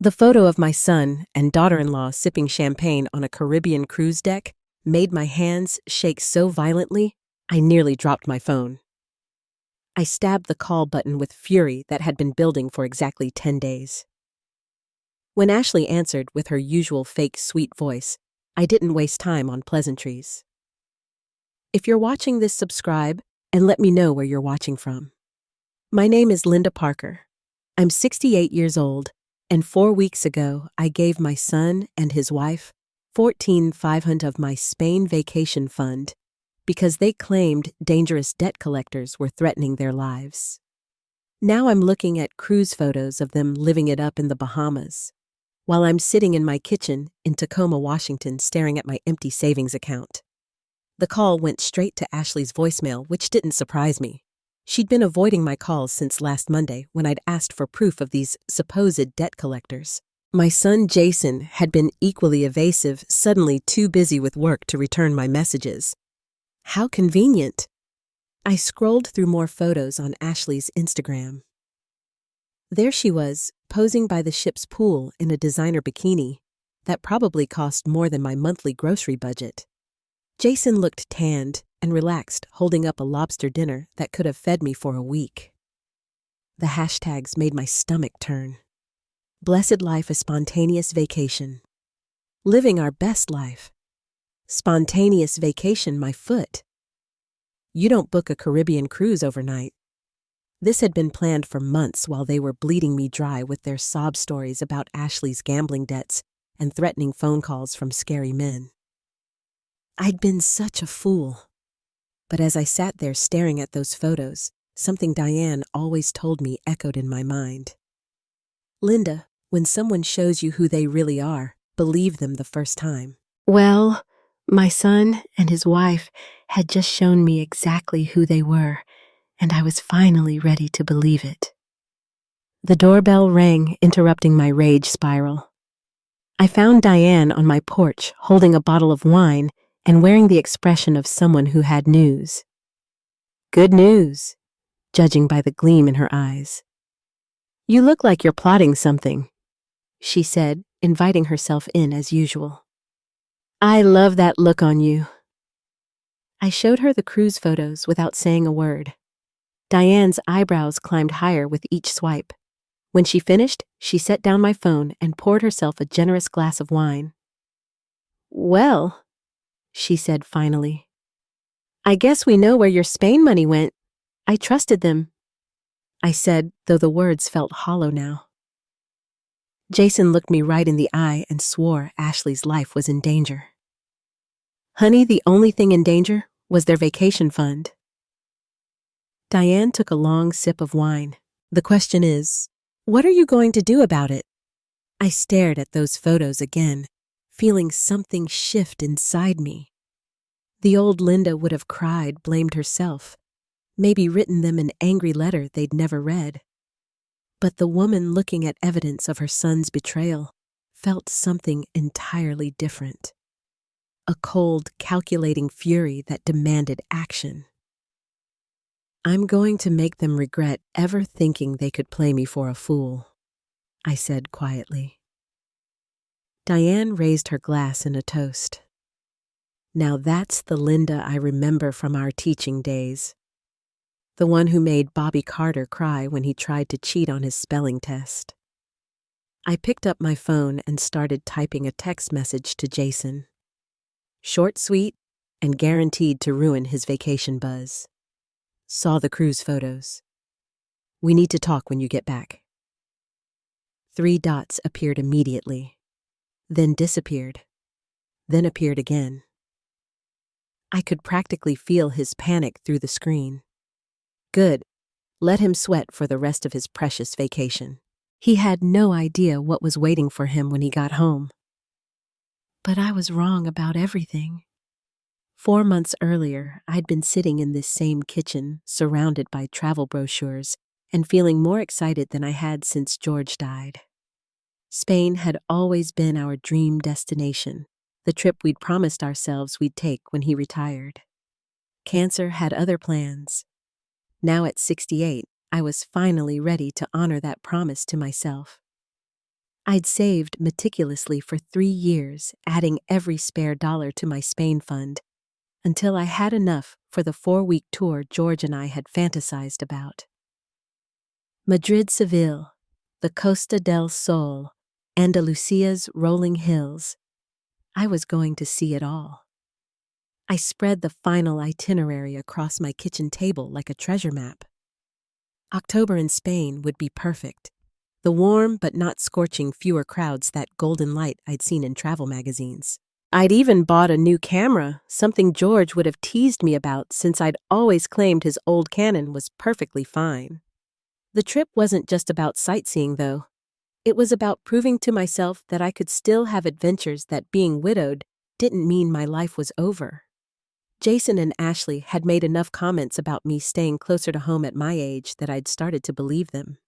The photo of my son and daughter-in-law sipping champagne on a Caribbean cruise deck made my hands shake so violently, I nearly dropped my phone. I stabbed the call button with fury that had been building for exactly 10 days. When Ashley answered with her usual fake sweet voice, I didn't waste time on pleasantries. If you're watching this, subscribe and let me know where you're watching from. My name is Linda Parker. I'm 68 years old, and 4 weeks ago I gave my son and his wife $14,500 of my Spain vacation fund because they claimed dangerous debt collectors were threatening their lives. Now I'm looking at cruise photos of them living it up in the Bahamas, while I'm sitting in my kitchen in Tacoma, Washington, staring at my empty savings account. The call went straight to Ashley's voicemail, which didn't surprise me. She'd been avoiding my calls since last Monday when I'd asked for proof of these supposed debt collectors. My son Jason had been equally evasive, suddenly too busy with work to return my messages. How convenient. I scrolled through more photos on Ashley's Instagram. There she was, posing by the ship's pool in a designer bikini that probably cost more than my monthly grocery budget. Jason looked tanned and relaxed, holding up a lobster dinner that could have fed me for a week. The hashtags made my stomach turn. Blessed life, a spontaneous vacation. Living our best life. Spontaneous vacation, my foot. You don't book a Caribbean cruise overnight. This had been planned for months while they were bleeding me dry with their sob stories about Ashley's gambling debts and threatening phone calls from scary men. I'd been such a fool. But as I sat there staring at those photos, something Diane always told me echoed in my mind. Linda, when someone shows you who they really are, believe them the first time. Well, my son and his wife had just shown me exactly who they were, and I was finally ready to believe it. The doorbell rang, interrupting my rage spiral. I found Diane on my porch, holding a bottle of wine and wearing the expression of someone who had news. Good news, judging by the gleam in her eyes. You look like you're plotting something, she said, inviting herself in as usual. I love that look on you. I showed her the cruise photos without saying a word. Diane's eyebrows climbed higher with each swipe. When she finished, she set down my phone and poured herself a generous glass of wine. Well, she said finally, I guess we know where your Spain money went. I trusted them, I said, though the words felt hollow now. Jason looked me right in the eye and swore Ashley's life was in danger. Honey, the only thing in danger was their vacation fund. Diane took a long sip of wine. The question is, what are you going to do about it? I stared at those photos again, feeling something shift inside me. The old Linda would have cried, blamed herself, maybe written them an angry letter they'd never read. But the woman looking at evidence of her son's betrayal felt something entirely different. A cold, calculating fury that demanded action. I'm going to make them regret ever thinking they could play me for a fool, I said quietly. Diane raised her glass in a toast. Now that's the Linda I remember from our teaching days. The one who made Bobby Carter cry when he tried to cheat on his spelling test. I picked up my phone and started typing a text message to Jason. Short, sweet, and guaranteed to ruin his vacation buzz. Saw the cruise photos. We need to talk when you get back. 3 dots appeared immediately, then disappeared, then appeared again. I could practically feel his panic through the screen. Good. Let him sweat for the rest of his precious vacation. He had no idea what was waiting for him when he got home. But I was wrong about everything. 4 months earlier, I'd been sitting in this same kitchen, surrounded by travel brochures, and feeling more excited than I had since George died. Spain had always been our dream destination, the trip we'd promised ourselves we'd take when he retired. Cancer had other plans. Now at 68, I was finally ready to honor that promise to myself. I'd saved meticulously for 3 years, adding every spare dollar to my Spain fund, until I had enough for the 4-week tour George and I had fantasized about. Madrid, Seville, the Costa del Sol, Andalusia's rolling hills. I was going to see it all. I spread the final itinerary across my kitchen table like a treasure map. October in Spain would be perfect. The warm but not scorching fewer crowds, that golden light I'd seen in travel magazines. I'd even bought a new camera, something George would have teased me about since I'd always claimed his old Canon was perfectly fine. The trip wasn't just about sightseeing, though. It was about proving to myself that I could still have adventures, that being widowed didn't mean my life was over. Jason and Ashley had made enough comments about me staying closer to home at my age that I'd started to believe them.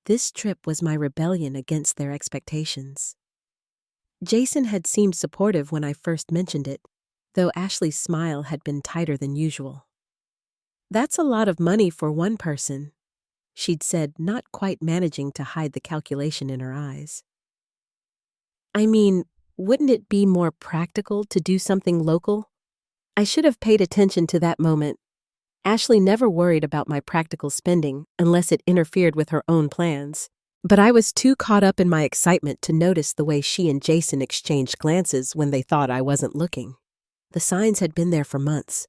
This trip was my rebellion against their expectations. Jason had seemed supportive when I first mentioned it, though Ashley's smile had been tighter than usual. "That's a lot of money for one person," she'd said, not quite managing to hide the calculation in her eyes. "I mean, wouldn't it be more practical to do something local?" I should have paid attention to that moment. Ashley never worried about my practical spending unless it interfered with her own plans. But I was too caught up in my excitement to notice the way she and Jason exchanged glances when they thought I wasn't looking. The signs had been there for months.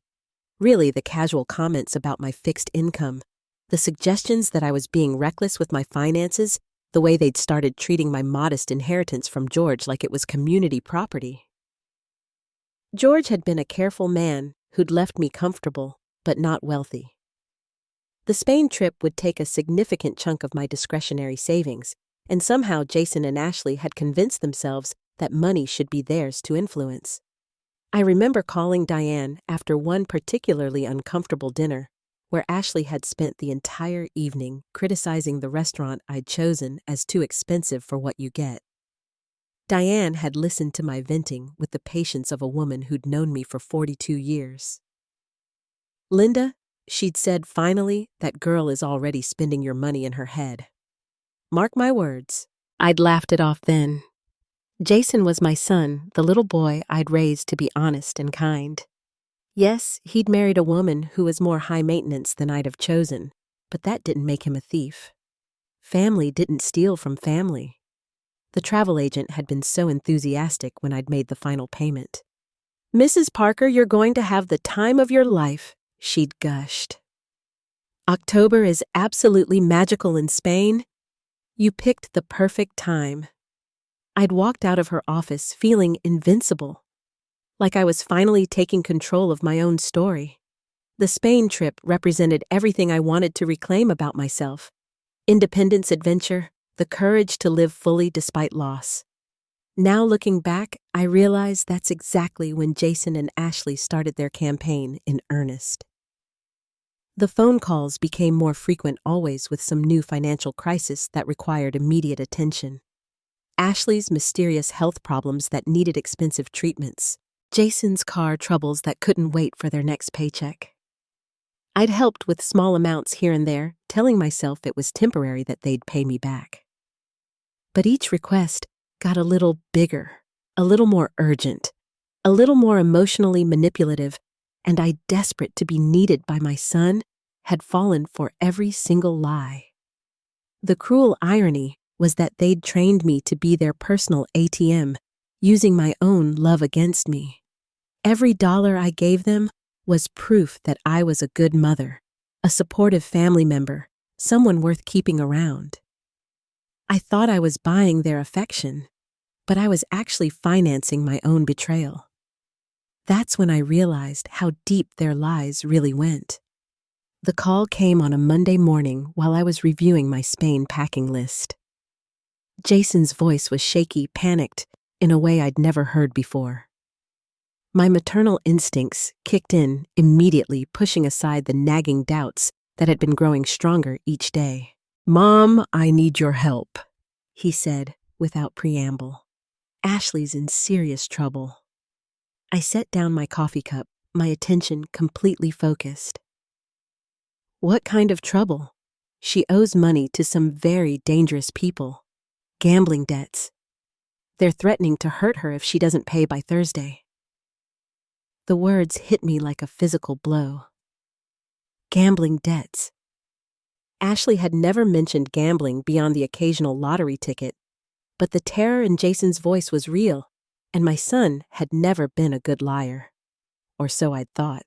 Really, the casual comments about my fixed income, the suggestions that I was being reckless with my finances, the way they'd started treating my modest inheritance from George like it was community property. George had been a careful man who'd left me comfortable, but not wealthy. The Spain trip would take a significant chunk of my discretionary savings, and somehow Jason and Ashley had convinced themselves that money should be theirs to influence. I remember calling Diane after one particularly uncomfortable dinner, where Ashley had spent the entire evening criticizing the restaurant I'd chosen as too expensive for what you get. Diane had listened to my venting with the patience of a woman who'd known me for 42 years. "Linda," she'd said finally, "that girl is already spending your money in her head. Mark my words." I'd laughed it off then. Jason was my son, the little boy I'd raised to be honest and kind. Yes, he'd married a woman who was more high maintenance than I'd have chosen, but that didn't make him a thief. Family didn't steal from family. The travel agent had been so enthusiastic when I'd made the final payment. "Mrs. Parker, you're going to have the time of your life," she'd gushed. "October is absolutely magical in Spain. You picked the perfect time." I'd walked out of her office feeling invincible, like I was finally taking control of my own story. The Spain trip represented everything I wanted to reclaim about myself: independence, adventure, the courage to live fully despite loss. Now looking back, I realize that's exactly when Jason and Ashley started their campaign in earnest. The phone calls became more frequent, always with some new financial crisis that required immediate attention. Ashley's mysterious health problems that needed expensive treatments. Jason's car troubles that couldn't wait for their next paycheck. I'd helped with small amounts here and there, telling myself it was temporary, that they'd pay me back. But each request got a little bigger, a little more urgent, a little more emotionally manipulative, and I, desperate to be needed by my son, had fallen for every single lie. The cruel irony was that they'd trained me to be their personal ATM, using my own love against me. Every dollar I gave them was proof that I was a good mother, a supportive family member, someone worth keeping around. I thought I was buying their affection, but I was actually financing my own betrayal. That's when I realized how deep their lies really went. The call came on a Monday morning while I was reviewing my Spain packing list. Jason's voice was shaky, panicked, in a way I'd never heard before. My maternal instincts kicked in immediately, pushing aside the nagging doubts that had been growing stronger each day. "Mom, I need your help," he said without preamble. "Ashley's in serious trouble." I set down my coffee cup, my attention completely focused. "What kind of trouble?" "She owes money to some very dangerous people. Gambling debts. They're threatening to hurt her if she doesn't pay by Thursday. The words hit me like a physical blow. Gambling debts. Ashley had never mentioned gambling beyond the occasional lottery ticket, but the terror in Jason's voice was real, and my son had never been a good liar. Or so I'd thought.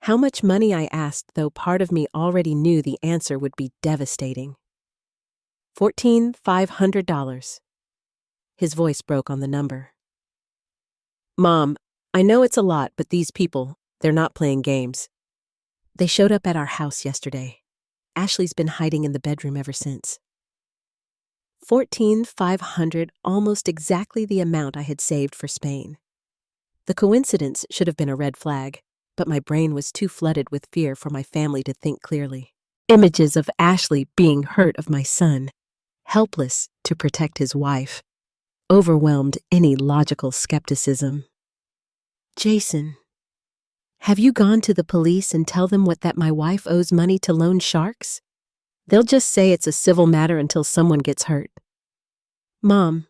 How much money I asked, though part of me already knew the answer would be devastating. $1,400. His voice broke on the number. Mom, I know it's a lot, but these people, they're not playing games. They showed up at our house yesterday. Ashley's been hiding in the bedroom ever since. $14,500, almost exactly the amount I had saved for Spain. The coincidence should have been a red flag, but my brain was too flooded with fear for my family to think clearly. Images of Ashley being hurt of my son, helpless to protect his wife, overwhelmed any logical skepticism. Jason, have you gone to the police and tell them that my wife owes money to loan sharks? They'll just say it's a civil matter until someone gets hurt. Mom,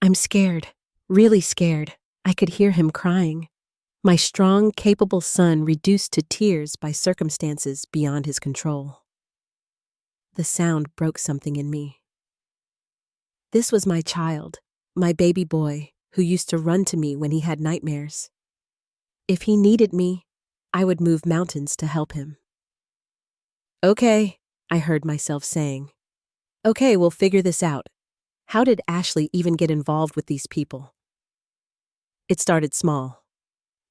I'm scared, really scared. I could hear him crying. My strong, capable son reduced to tears by circumstances beyond his control. The sound broke something in me. This was my child, my baby boy, who used to run to me when he had nightmares. If he needed me, I would move mountains to help him. Okay, I heard myself saying. Okay, we'll figure this out. How did Ashley even get involved with these people? It started small,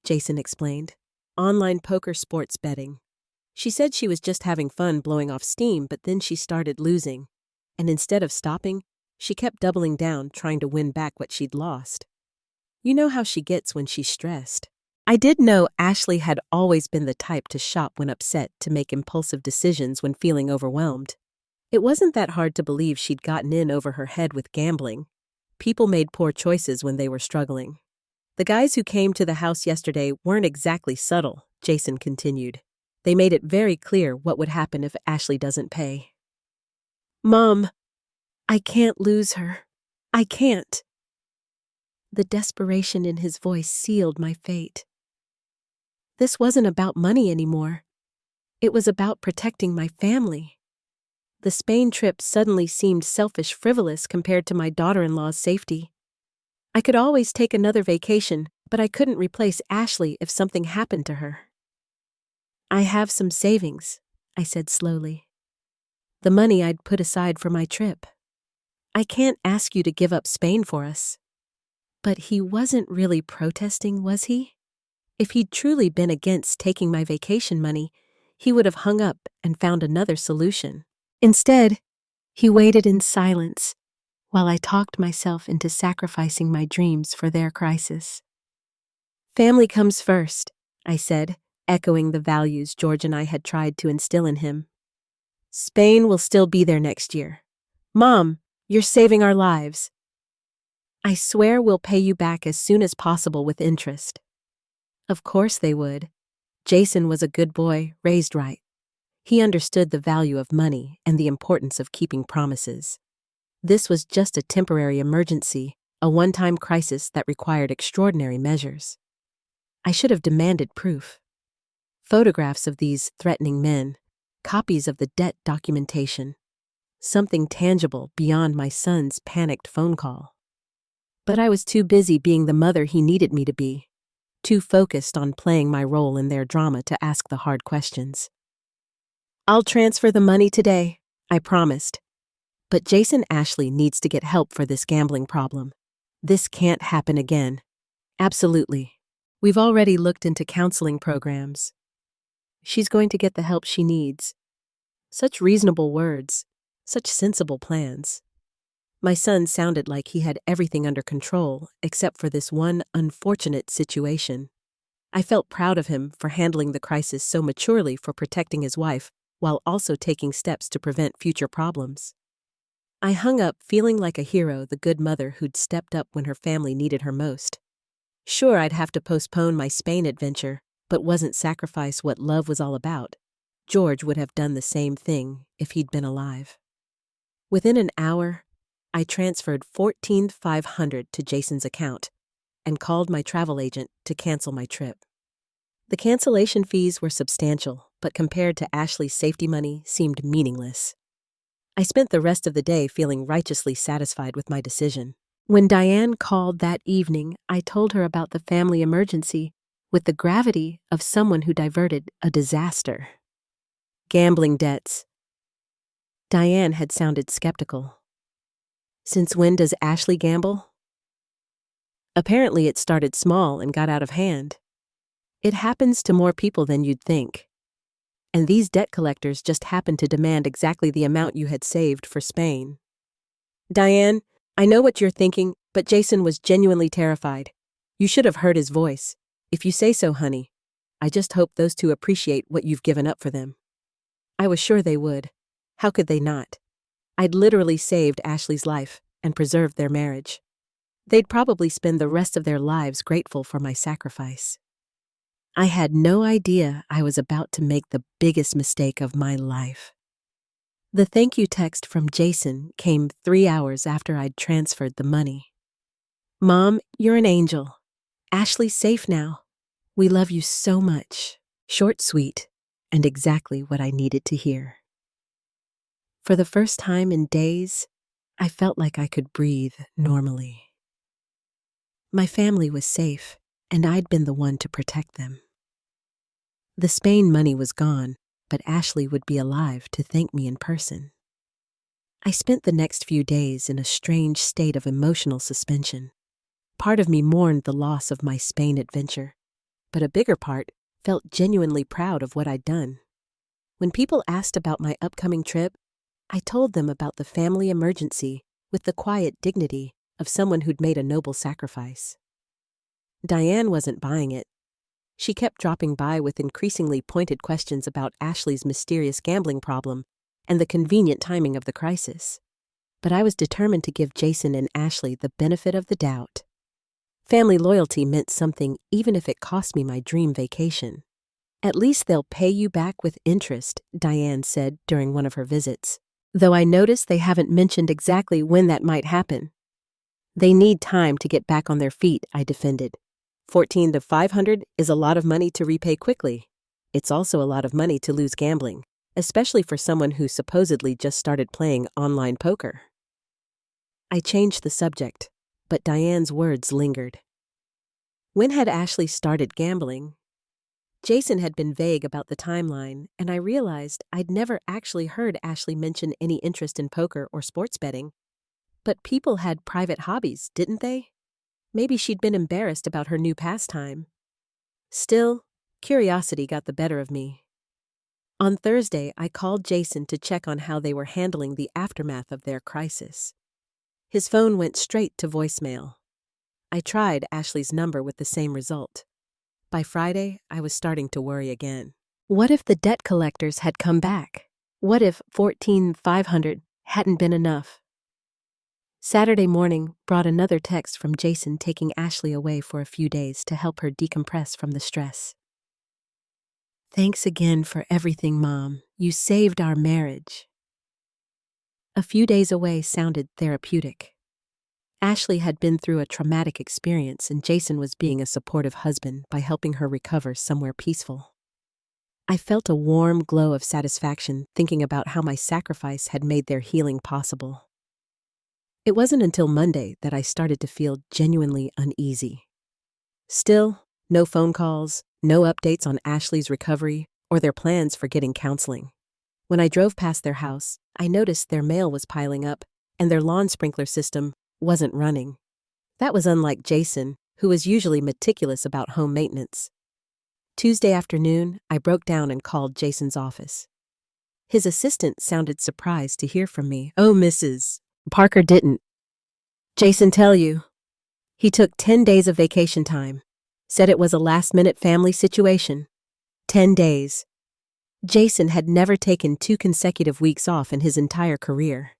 Jason explained. Online poker sports betting. She said she was just having fun blowing off steam, but then she started losing. And instead of stopping, she kept doubling down, trying to win back what she'd lost. You know how she gets when she's stressed. I did know Ashley had always been the type to shop when upset, to make impulsive decisions when feeling overwhelmed. It wasn't that hard to believe she'd gotten in over her head with gambling. People made poor choices when they were struggling. The guys who came to the house yesterday weren't exactly subtle, Jason continued. They made it very clear what would happen if Ashley doesn't pay. Mom, I can't lose her. I can't. The desperation in his voice sealed my fate. This wasn't about money anymore. It was about protecting my family. The Spain trip suddenly seemed selfish, frivolous compared to my daughter-in-law's safety. I could always take another vacation, but I couldn't replace Ashley if something happened to her. I have some savings, I said slowly. The money I'd put aside for my trip. I can't ask you to give up Spain for us. But he wasn't really protesting, was he? If he'd truly been against taking my vacation money, he would have hung up and found another solution. Instead, he waited in silence while I talked myself into sacrificing my dreams for their crisis. Family comes first, I said, echoing the values George and I had tried to instill in him. Spain will still be there next year. Mom, you're saving our lives. I swear we'll pay you back as soon as possible with interest. Of course they would. Jason was a good boy, raised right. He understood the value of money and the importance of keeping promises. This was just a temporary emergency, a one-time crisis that required extraordinary measures. I should have demanded proof. Photographs of these threatening men, copies of the debt documentation, something tangible beyond my son's panicked phone call. But I was too busy being the mother he needed me to be, too focused on playing my role in their drama to ask the hard questions. I'll transfer the money today, I promised. But Jason Ashley needs to get help for this gambling problem. This can't happen again. Absolutely. We've already looked into counseling programs. She's going to get the help she needs. Such reasonable words, such sensible plans. My son sounded like he had everything under control except for this one unfortunate situation. I felt proud of him for handling the crisis so maturely, for protecting his wife while also taking steps to prevent future problems. I hung up feeling like a hero, the good mother who'd stepped up when her family needed her most. Sure, I'd have to postpone my Spain adventure, but wasn't sacrifice what love was all about. George would have done the same thing if he'd been alive. Within an hour, I transferred $14,500 to Jason's account and called my travel agent to cancel my trip. The cancellation fees were substantial, but compared to Ashley's safety money, seemed meaningless. I spent the rest of the day feeling righteously satisfied with my decision. When Diane called that evening, I told her about the family emergency with the gravity of someone who diverted a disaster. Gambling debts. Diane had sounded skeptical. Since when does Ashley gamble? Apparently it started small and got out of hand. It happens to more people than you'd think. And these debt collectors just happened to demand exactly the amount you had saved for Spain. Diane, I know what you're thinking, but Jason was genuinely terrified. You should have heard his voice. If you say so, honey. I just hope those two appreciate what you've given up for them. I was sure they would. How could they not? I'd literally saved Ashley's life and preserved their marriage. They'd probably spend the rest of their lives grateful for my sacrifice. I had no idea I was about to make the biggest mistake of my life. The thank you text from Jason came 3 hours after I'd transferred the money. Mom, you're an angel. Ashley's safe now. We love you so much. Short, sweet, and exactly what I needed to hear. For the first time in days, I felt like I could breathe normally. My family was safe, and I'd been the one to protect them. The Spain money was gone, but Ashley would be alive to thank me in person. I spent the next few days in a strange state of emotional suspension. Part of me mourned the loss of my Spain adventure, but a bigger part felt genuinely proud of what I'd done. When people asked about my upcoming trip, I told them about the family emergency with the quiet dignity of someone who'd made a noble sacrifice. Diane wasn't buying it. She kept dropping by with increasingly pointed questions about Ashley's mysterious gambling problem and the convenient timing of the crisis. But I was determined to give Jason and Ashley the benefit of the doubt. Family loyalty meant something even if it cost me my dream vacation. At least they'll pay you back with interest, Diane said during one of her visits, though I noticed they haven't mentioned exactly when that might happen. They need time to get back on their feet, I defended. $14,500 is a lot of money to repay quickly. It's also a lot of money to lose gambling, especially for someone who supposedly just started playing online poker. I changed the subject, but Diane's words lingered. When had Ashley started gambling? Jason had been vague about the timeline, and I realized I'd never actually heard Ashley mention any interest in poker or sports betting. But people had private hobbies, didn't they? Maybe she'd been embarrassed about her new pastime. Still, curiosity got the better of me. On Thursday, I called Jason to check on how they were handling the aftermath of their crisis. His phone went straight to voicemail. I tried Ashley's number with the same result. By Friday, I was starting to worry again. What if the debt collectors had come back? What if $14,500 hadn't been enough? Saturday morning brought another text from Jason taking Ashley away for a few days to help her decompress from the stress. Thanks again for everything, Mom. You saved our marriage. A few days away sounded therapeutic. Ashley had been through a traumatic experience, and Jason was being a supportive husband by helping her recover somewhere peaceful. I felt a warm glow of satisfaction thinking about how my sacrifice had made their healing possible. It wasn't until Monday that I started to feel genuinely uneasy. Still, no phone calls, no updates on Ashley's recovery or their plans for getting counseling. When I drove past their house, I noticed their mail was piling up and their lawn sprinkler system wasn't running. That was unlike Jason, who was usually meticulous about home maintenance. Tuesday afternoon, I broke down and called Jason's office. His assistant sounded surprised to hear from me. Oh, Mrs. Parker didn't. Jason tell you. He took 10 days of vacation time. Said it was a last-minute family situation. 10 days. Jason had never taken 2 consecutive weeks off in his entire career.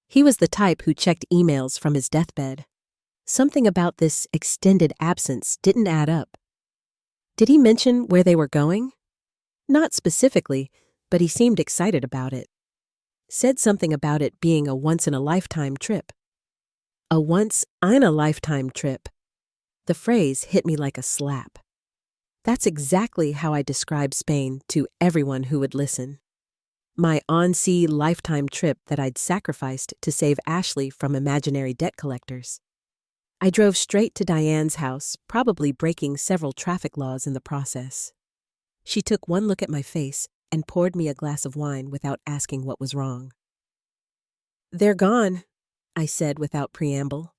He was the type who checked emails from his deathbed. Something about this extended absence didn't add up. Did he mention where they were going? Not specifically, but he seemed excited about it. Said something about it being a once-in-a-lifetime trip. A once-in-a-lifetime trip. The phrase hit me like a slap. That's exactly how I describe Spain to everyone who would listen. My on-sea lifetime trip that I'd sacrificed to save Ashley from imaginary debt collectors. I drove straight to Diane's house, probably breaking several traffic laws in the process. She took one look at my face and poured me a glass of wine without asking what was wrong. "They're gone," I said without preamble.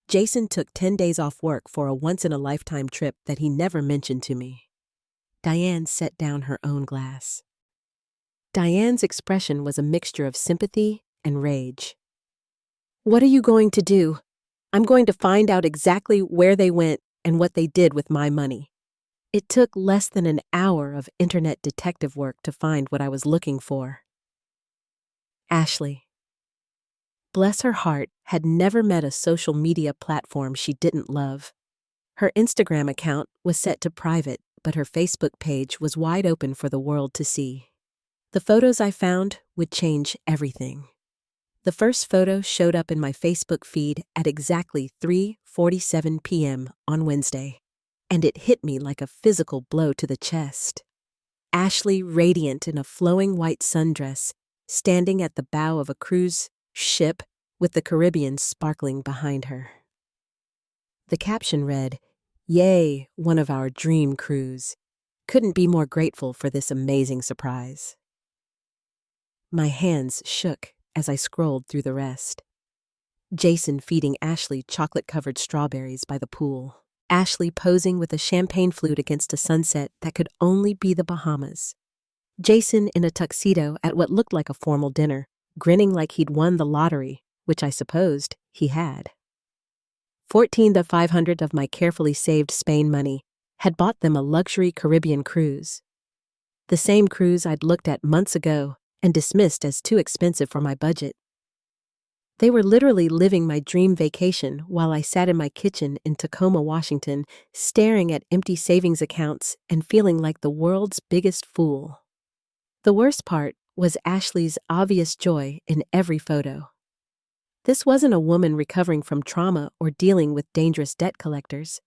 Jason took 10 days off work for a once-in-a-lifetime trip that he never mentioned to me. Diane set down her own glass. Diane's expression was a mixture of sympathy and rage. "What are you going to do? I'm going to find out exactly where they went and what they did with my money." It took less than an hour of internet detective work to find what I was looking for. Ashley. Bless her heart, had never met a social media platform she didn't love. Her Instagram account was set to private, but her Facebook page was wide open for the world to see. The photos I found would change everything. The first photo showed up in my Facebook feed at exactly 3:47 p.m. on Wednesday, and it hit me like a physical blow to the chest. Ashley, radiant in a flowing white sundress, standing at the bow of a cruise ship with the Caribbean sparkling behind her. The caption read, "Yay, one of our dream cruise. Couldn't be more grateful for this amazing surprise." My hands shook as I scrolled through the rest. Jason feeding Ashley chocolate-covered strawberries by the pool. Ashley posing with a champagne flute against a sunset that could only be the Bahamas. Jason in a tuxedo at what looked like a formal dinner, grinning like he'd won the lottery, which I supposed he had. 14,500 of my carefully saved Spain money had bought them a luxury Caribbean cruise. The same cruise I'd looked at months ago and dismissed as too expensive for my budget. They were literally living my dream vacation while I sat in my kitchen in Tacoma, Washington, staring at empty savings accounts and feeling like the world's biggest fool. The worst part was Ashley's obvious joy in every photo. This wasn't a woman recovering from trauma or dealing with dangerous debt collectors.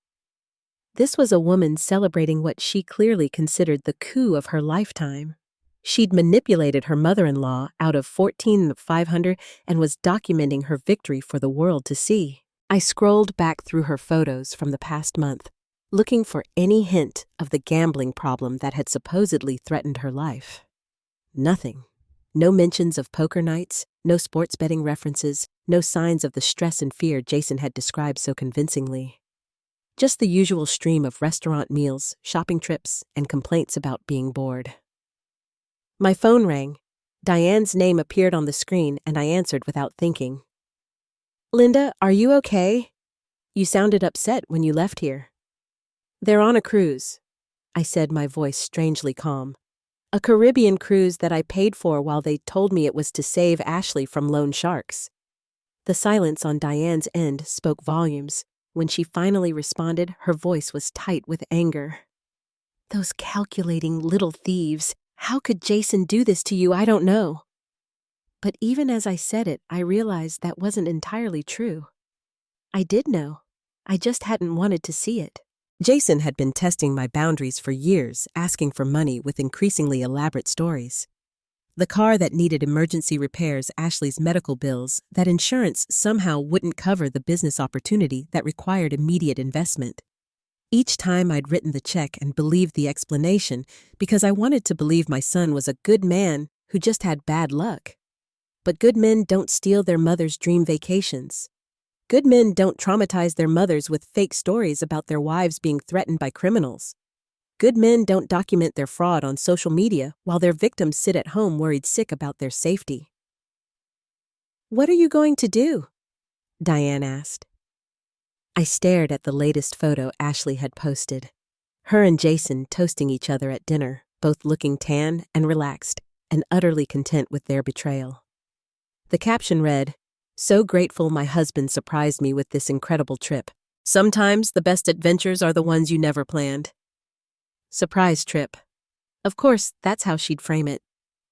This was a woman celebrating what she clearly considered the coup of her lifetime. She'd manipulated her mother-in-law out of 14,500 and was documenting her victory for the world to see. I scrolled back through her photos from the past month, looking for any hint of the gambling problem that had supposedly threatened her life. Nothing. No mentions of poker nights, no sports betting references, no signs of the stress and fear Jason had described so convincingly. Just the usual stream of restaurant meals, shopping trips, and complaints about being bored. My phone rang. Diane's name appeared on the screen, and I answered without thinking. "Linda, are you okay? You sounded upset when you left here." "They're on a cruise," I said, my voice strangely calm. "A Caribbean cruise that I paid for while they told me it was to save Ashley from loan sharks." The silence on Diane's end spoke volumes. When she finally responded, her voice was tight with anger. "Those calculating little thieves. How could Jason do this to you? I don't know." But even as I said it, I realized that wasn't entirely true. I did know. I just hadn't wanted to see it. Jason had been testing my boundaries for years, asking for money with increasingly elaborate stories. The car that needed emergency repairs, Ashley's medical bills, that insurance somehow wouldn't cover the business opportunity that required immediate investment. Each time I'd written the check and believed the explanation because I wanted to believe my son was a good man who just had bad luck. But good men don't steal their mother's dream vacations. Good men don't traumatize their mothers with fake stories about their wives being threatened by criminals. Good men don't document their fraud on social media while their victims sit at home worried sick about their safety. "What are you going to do?" Diane asked. I stared at the latest photo Ashley had posted. Her and Jason toasting each other at dinner, both looking tan and relaxed, and utterly content with their betrayal. The caption read, "So grateful my husband surprised me with this incredible trip. Sometimes the best adventures are the ones you never planned." Surprise trip. Of course, that's how she'd frame it.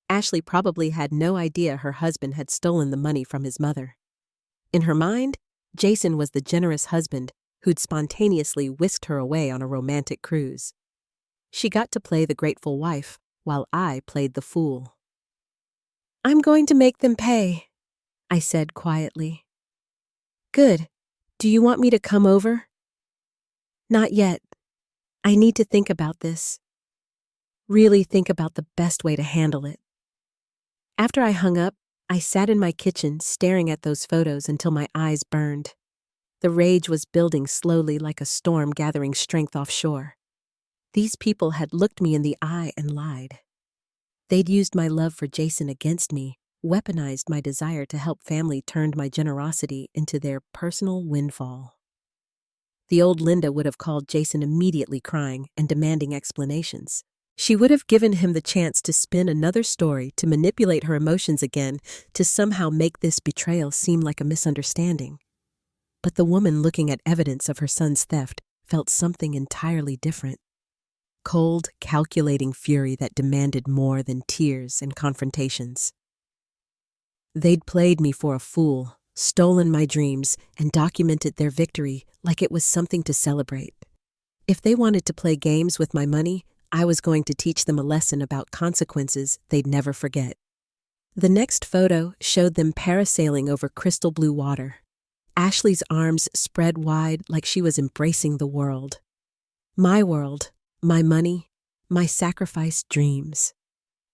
Ashley probably had no idea her husband had stolen the money from his mother. In her mind, Jason was the generous husband who'd spontaneously whisked her away on a romantic cruise. She got to play the grateful wife, while I played the fool. "I'm going to make them pay," I said quietly. "Good. Do you want me to come over?" "Not yet. I need to think about this. Really think about the best way to handle it." After I hung up, I sat in my kitchen staring at those photos until my eyes burned. The rage was building slowly like a storm gathering strength offshore. These people had looked me in the eye and lied. They'd used my love for Jason against me, weaponized my desire to help family, turned my generosity into their personal windfall. The old Linda would have called Jason immediately, crying and demanding explanations. She would have given him the chance to spin another story, to manipulate her emotions again, to somehow make this betrayal seem like a misunderstanding. But the woman looking at evidence of her son's theft felt something entirely different. Cold, calculating fury that demanded more than tears and confrontations. They'd played me for a fool, stolen my dreams, and documented their victory like it was something to celebrate. If they wanted to play games with my money, I was going to teach them a lesson about consequences they'd never forget. The next photo showed them parasailing over crystal blue water. Ashley's arms spread wide like she was embracing the world. My world, my money, my sacrificed dreams.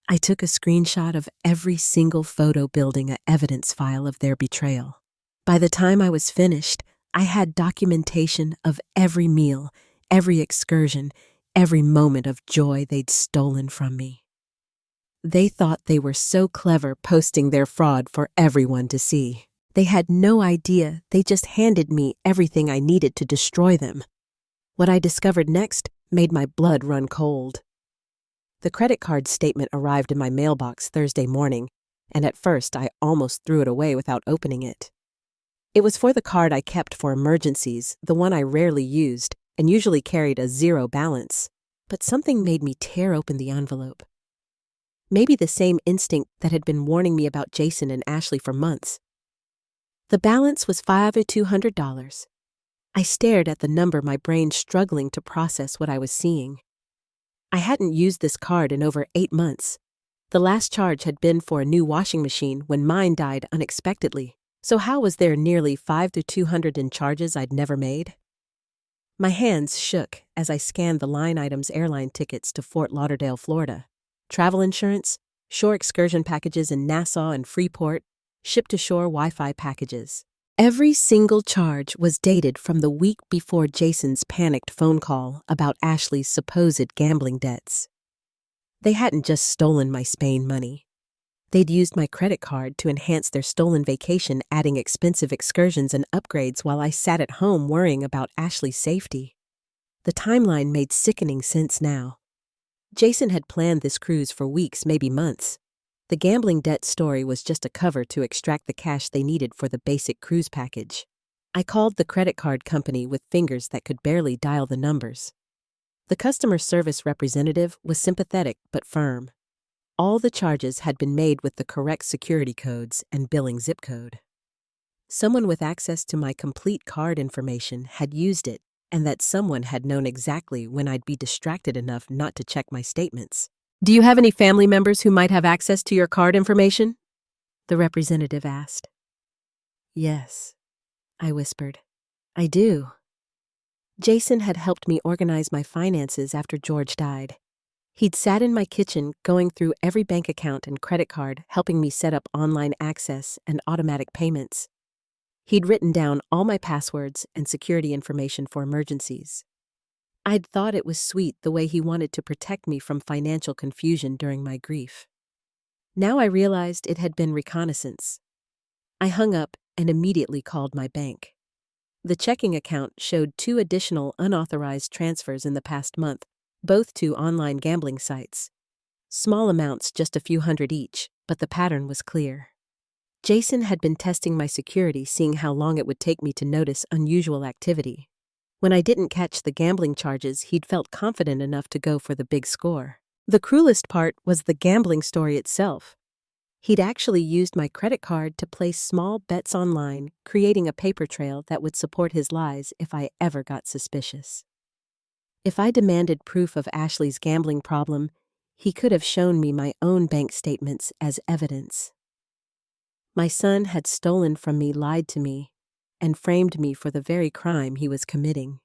I took a screenshot of every single photo, building an evidence file of their betrayal. By the time I was finished, I had documentation of every meal, every excursion, every moment of joy they'd stolen from me. They thought they were so clever, posting their fraud for everyone to see. They had no idea they just handed me everything I needed to destroy them. What I discovered next made my blood run cold. The credit card statement arrived in my mailbox Thursday morning, and at first I almost threw it away without opening it. It was for the card I kept for emergencies, the one I rarely used and usually carried a zero balance. But something made me tear open the envelope. Maybe the same instinct that had been warning me about Jason and Ashley for months. The balance was $5,200. I stared at the number, my brain struggling to process what I was seeing. I hadn't used this card in over 8 months. The last charge had been for a new washing machine when mine died unexpectedly. So how was there nearly $5,200 in charges I'd never made? My hands shook as I scanned the line items: airline tickets to Fort Lauderdale, Florida, travel insurance, shore excursion packages in Nassau and Freeport, ship-to-shore Wi-Fi packages. Every single charge was dated from the week before Jason's panicked phone call about Ashley's supposed gambling debts. They hadn't just stolen my Spain money. They'd used my credit card to enhance their stolen vacation, adding expensive excursions and upgrades while I sat at home worrying about Ashley's safety. The timeline made sickening sense now. Jason had planned this cruise for weeks, maybe months. The gambling debt story was just a cover to extract the cash they needed for the basic cruise package. I called the credit card company with fingers that could barely dial the numbers. The customer service representative was sympathetic but firm. All the charges had been made with the correct security codes and billing zip code. Someone with access to my complete card information had used it, and that someone had known exactly when I'd be distracted enough not to check my statements. "Do you have any family members who might have access to your card information?" the representative asked. "Yes," I whispered. "I do." Jason had helped me organize my finances after George died. He'd sat in my kitchen going through every bank account and credit card, helping me set up online access and automatic payments. He'd written down all my passwords and security information for emergencies. I'd thought it was sweet the way he wanted to protect me from financial confusion during my grief. Now I realized it had been reconnaissance. I hung up and immediately called my bank. The checking account showed 2 additional unauthorized transfers in the past month, both to online gambling sites. Small amounts, just a few hundred each, but the pattern was clear. Jason had been testing my security, seeing how long it would take me to notice unusual activity. When I didn't catch the gambling charges, he'd felt confident enough to go for the big score. The cruelest part was the gambling story itself. He'd actually used my credit card to place small bets online, creating a paper trail that would support his lies if I ever got suspicious. If I demanded proof of Ashley's gambling problem, he could have shown me my own bank statements as evidence. My son had stolen from me, lied to me, and framed me for the very crime he was committing.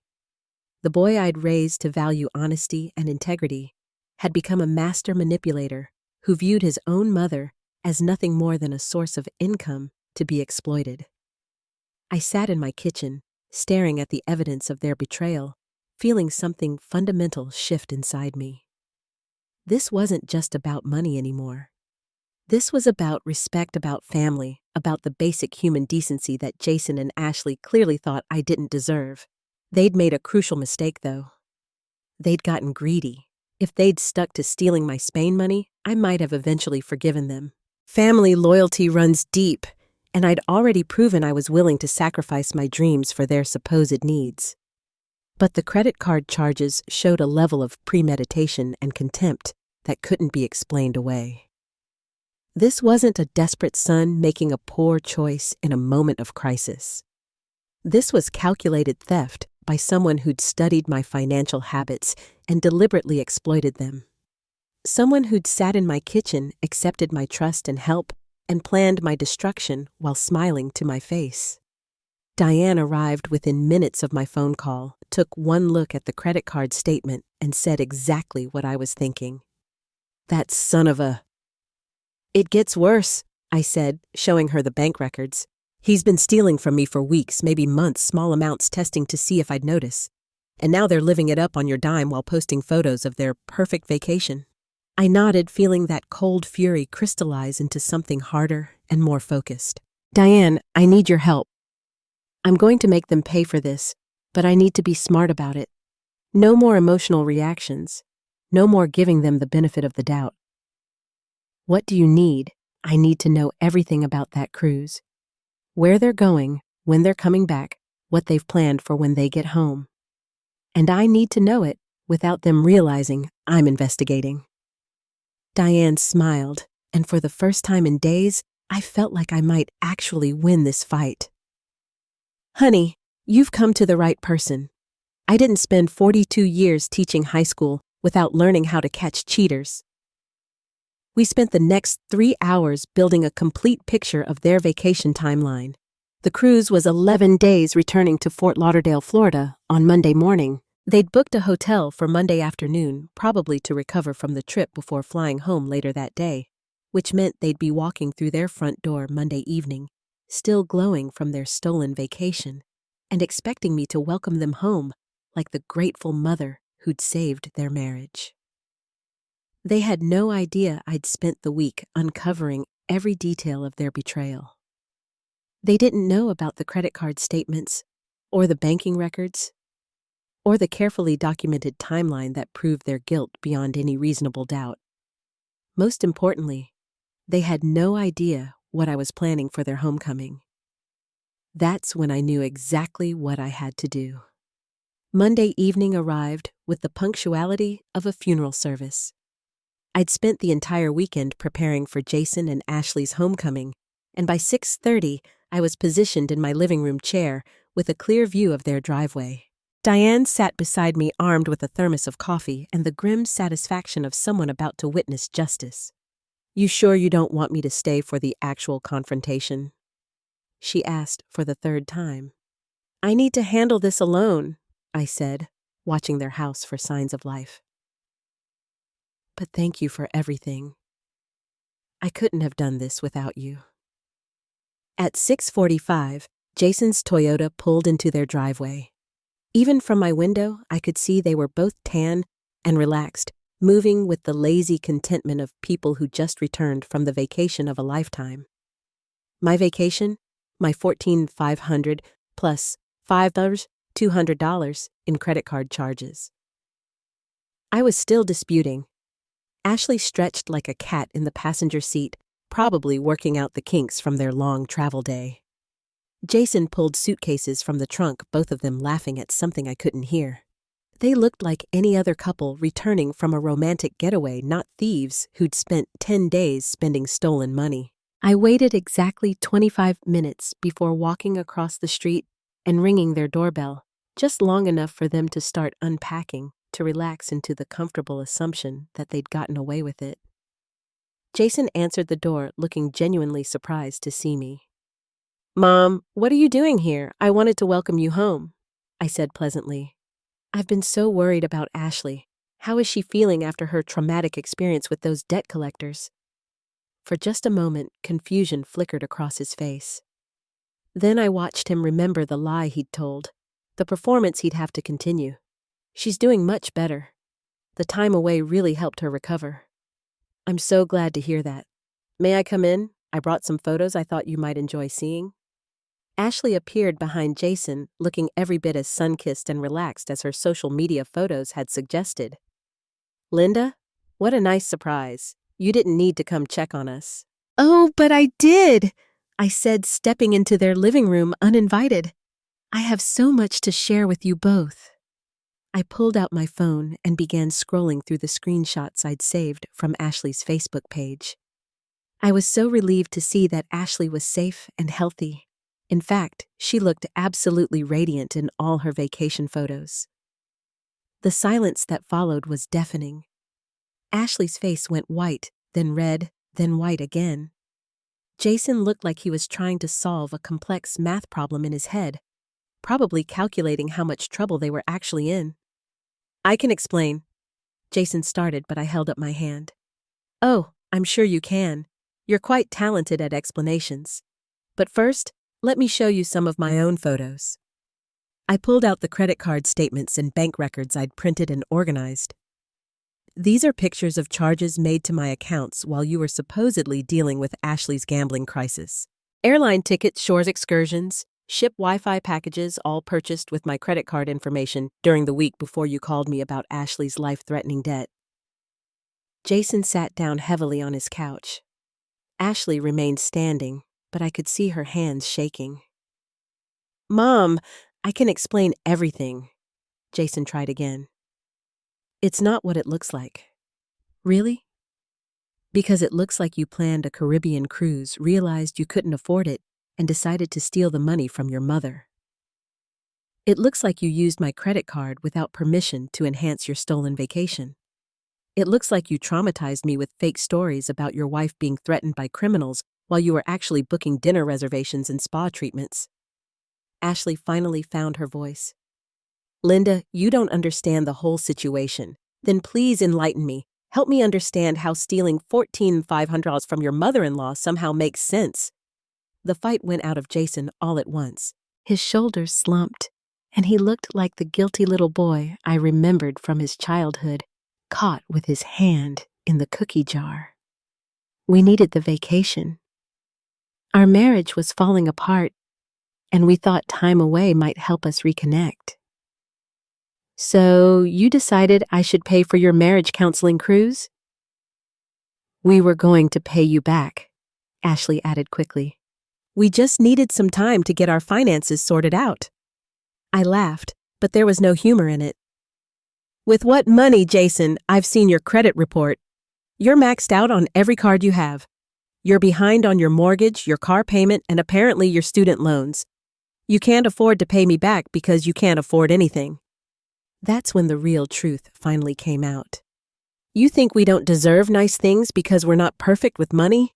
The boy I'd raised to value honesty and integrity had become a master manipulator who viewed his own mother as nothing more than a source of income to be exploited. I sat in my kitchen, staring at the evidence of their betrayal, feeling something fundamental shift inside me. This wasn't just about money anymore. This was about respect, about family, about the basic human decency that Jason and Ashley clearly thought I didn't deserve. They'd made a crucial mistake, though. They'd gotten greedy. If they'd stuck to stealing my Spain money, I might have eventually forgiven them. Family loyalty runs deep, and I'd already proven I was willing to sacrifice my dreams for their supposed needs. But the credit card charges showed a level of premeditation and contempt that couldn't be explained away. This wasn't a desperate son making a poor choice in a moment of crisis. This was calculated theft by someone who'd studied my financial habits and deliberately exploited them. Someone who'd sat in my kitchen, accepted my trust and help, and planned my destruction while smiling to my face. Diane arrived within minutes of my phone call, took one look at the credit card statement, and said exactly what I was thinking. "That son of a—" "It gets worse," I said, showing her the bank records. "He's been stealing from me for weeks, maybe months, small amounts, testing to see if I'd notice. And now they're living it up on your dime while posting photos of their perfect vacation." I nodded, feeling that cold fury crystallize into something harder and more focused. "Diane, I need your help. I'm going to make them pay for this, but I need to be smart about it. No more emotional reactions. No more giving them the benefit of the doubt. What do you need? I need to know everything about that cruise. Where they're going, when they're coming back, what they've planned for when they get home. And I need to know it without them realizing I'm investigating." Diane smiled, and for the first time in days, I felt like I might actually win this fight. "Honey, you've come to the right person. I didn't spend 42 years teaching high school without learning how to catch cheaters." We spent the next 3 hours building a complete picture of their vacation timeline. The cruise was 11 days returning to Fort Lauderdale, Florida, on Monday morning. They'd booked a hotel for Monday afternoon, probably to recover from the trip before flying home later that day, which meant they'd be walking through their front door Monday evening, still glowing from their stolen vacation, and expecting me to welcome them home like the grateful mother who'd saved their marriage. They had no idea I'd spent the week uncovering every detail of their betrayal. They didn't know about the credit card statements, or the banking records, or the carefully documented timeline that proved their guilt beyond any reasonable doubt. Most importantly, they had no idea what I was planning for their homecoming. That's when I knew exactly what I had to do. Monday evening arrived with the punctuality of a funeral service. I'd spent the entire weekend preparing for Jason and Ashley's homecoming, and by 6:30, I was positioned in my living room chair with a clear view of their driveway. Diane sat beside me, armed with a thermos of coffee and the grim satisfaction of someone about to witness justice. "You sure you don't want me to stay for the actual confrontation?" she asked for the third time. "I need to handle this alone," I said, watching their house for signs of life. "But thank you for everything. I couldn't have done this without you." At 6:45, Jason's Toyota pulled into their driveway. Even from my window, I could see they were both tan and relaxed, moving with the lazy contentment of people who just returned from the vacation of a lifetime. My vacation? My $14,500 plus $200 in credit card charges. I was still disputing. Ashley stretched like a cat in the passenger seat, probably working out the kinks from their long travel day. Jason pulled suitcases from the trunk, both of them laughing at something I couldn't hear. They looked like any other couple returning from a romantic getaway, not thieves who'd spent 10 days spending stolen money. I waited exactly 25 minutes before walking across the street and ringing their doorbell, just long enough for them to start unpacking, to relax into the comfortable assumption that they'd gotten away with it. Jason answered the door, looking genuinely surprised to see me. "Mom, what are you doing here? I wanted to welcome you home," I said pleasantly. "I've been so worried about Ashley. How is she feeling after her traumatic experience with those debt collectors?" For just a moment, confusion flickered across his face. Then I watched him remember the lie he'd told, the performance he'd have to continue. "She's doing much better. The time away really helped her recover." "I'm so glad to hear that. May I come in? I brought some photos I thought you might enjoy seeing." Ashley appeared behind Jason, looking every bit as sun-kissed and relaxed as her social media photos had suggested. "Linda, what a nice surprise. You didn't need to come check on us." "Oh, but I did," I said, stepping into their living room uninvited. "I have so much to share with you both." I pulled out my phone and began scrolling through the screenshots I'd saved from Ashley's Facebook page. I was so relieved to see that Ashley was safe and healthy. In fact, she looked absolutely radiant in all her vacation photos. The silence that followed was deafening. Ashley's face went white, then red, then white again. Jason looked like he was trying to solve a complex math problem in his head, probably calculating how much trouble they were actually in. "I can explain," Jason started, but I held up my hand. "Oh, I'm sure you can. You're quite talented at explanations. But first, let me show you some of my own photos." I pulled out the credit card statements and bank records I'd printed and organized. "These are pictures of charges made to my accounts while you were supposedly dealing with Ashley's gambling crisis. Airline tickets, shores excursions, ship Wi-Fi packages, all purchased with my credit card information during the week before you called me about Ashley's life-threatening debt." Jason sat down heavily on his couch. Ashley remained standing, but I could see her hands shaking. "Mom, I can explain everything," Jason tried again. "It's not what it looks like." "Really?" "Because it looks like you planned a Caribbean cruise, realized you couldn't afford it, and decided to steal the money from your mother. It looks like you used my credit card without permission to enhance your stolen vacation. It looks like you traumatized me with fake stories about your wife being threatened by criminals while you were actually booking dinner reservations and spa treatments." Ashley finally found her voice. "Linda, you don't understand the whole situation. Then please enlighten me. Help me understand how stealing $14,500 from your mother-in-law somehow makes sense." The fight went out of Jason all at once. His shoulders slumped, and he looked like the guilty little boy I remembered from his childhood, caught with his hand in the cookie jar. We needed the vacation. Our marriage was falling apart, and we thought time away might help us reconnect. "So you decided I should pay for your marriage counseling cruise?" "We were going to pay you back," Ashley added quickly. "We just needed some time to get our finances sorted out." I laughed, but there was no humor in it. "With what money, Jason? I've seen your credit report. You're maxed out on every card you have. You're behind on your mortgage, your car payment, and apparently your student loans. You can't afford to pay me back because you can't afford anything." That's when the real truth finally came out. "You think we don't deserve nice things because we're not perfect with money?"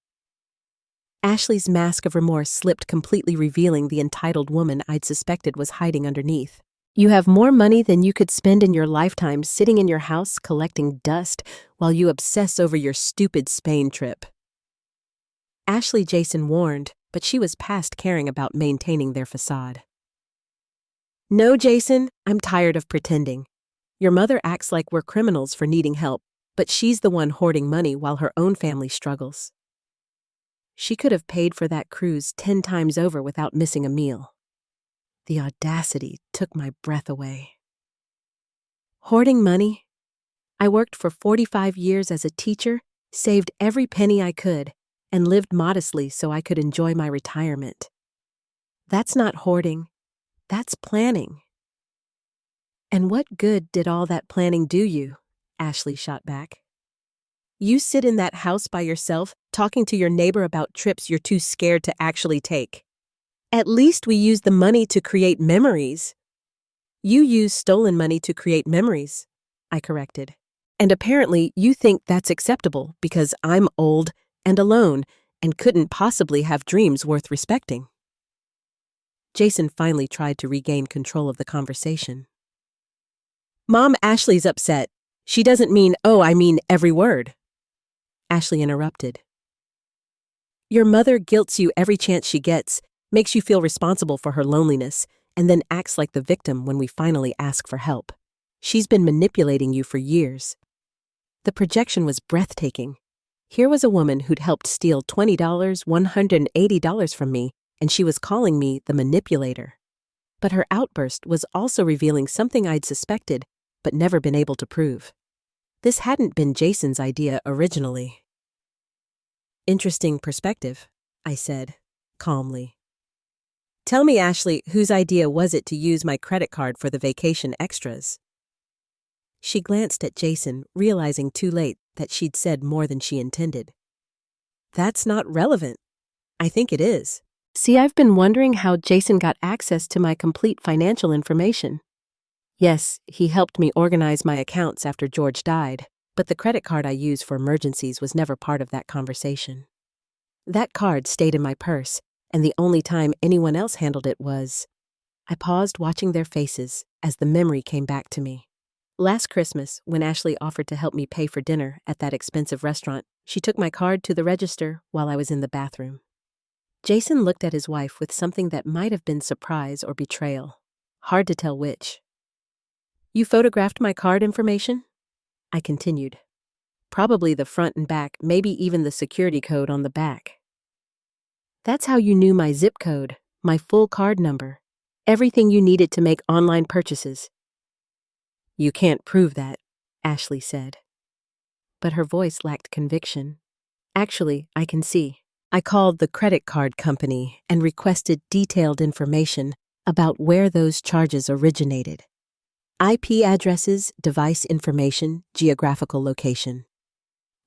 Ashley's mask of remorse slipped, completely revealing the entitled woman I'd suspected was hiding underneath. "You have more money than you could spend in your lifetime sitting in your house collecting dust while you obsess over your stupid Spain trip." Ashley Jason warned, but she was past caring about maintaining their facade. "No, Jason, I'm tired of pretending. Your mother acts like we're criminals for needing help, but she's the one hoarding money while her own family struggles. She could have paid for that cruise 10 times over without missing a meal." The audacity took my breath away. Hoarding money? I worked for 45 years as a teacher, saved every penny I could, and lived modestly so I could enjoy my retirement. That's not hoarding. That's planning. And what good did all that planning do you? Ashley shot back. You sit in that house by yourself, talking to your neighbor about trips you're too scared to actually take. At least we use the money to create memories. You use stolen money to create memories, I corrected. And apparently you think that's acceptable because I'm old and alone and couldn't possibly have dreams worth respecting. Jason finally tried to regain control of the conversation. Mom, Ashley's upset. She doesn't mean, oh, I mean every word. Ashley interrupted. Your mother guilts you every chance she gets, makes you feel responsible for her loneliness, and then acts like the victim when we finally ask for help. She's been manipulating you for years. The projection was breathtaking. Here was a woman who'd helped steal $20, $180 from me, and she was calling me the manipulator. But her outburst was also revealing something I'd suspected, but never been able to prove. This hadn't been Jason's idea originally. Interesting perspective, I said, calmly. Tell me, Ashley, whose idea was it to use my credit card for the vacation extras? She glanced at Jason, realizing too late that she'd said more than she intended. That's not relevant. I think it is. See, I've been wondering how Jason got access to my complete financial information. Yes, he helped me organize my accounts after George died, but the credit card I use for emergencies was never part of that conversation. That card stayed in my purse, and the only time anyone else handled it was... I paused, watching their faces as the memory came back to me. Last Christmas, when Ashley offered to help me pay for dinner at that expensive restaurant, she took my card to the register while I was in the bathroom. Jason looked at his wife with something that might have been surprise or betrayal. Hard to tell which. You photographed my card information? I continued. Probably the front and back, maybe even the security code on the back. That's how you knew my zip code, my full card number, everything you needed to make online purchases. You can't prove that, Ashley said. But her voice lacked conviction. Actually, I can see. I called the credit card company and requested detailed information about where those charges originated. IP addresses, device information, geographical location.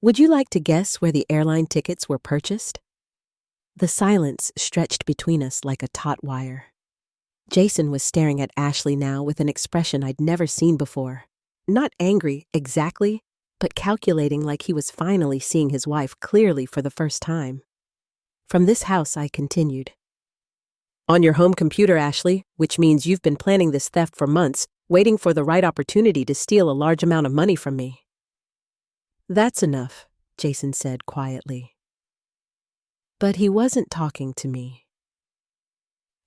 Would you like to guess where the airline tickets were purchased? The silence stretched between us like a taut wire. Jason was staring at Ashley now with an expression I'd never seen before. Not angry, exactly, but calculating like he was finally seeing his wife clearly for the first time. From this house, I continued. On your home computer, Ashley, which means you've been planning this theft for months, waiting for the right opportunity to steal a large amount of money from me. That's enough, Jason said quietly. But he wasn't talking to me.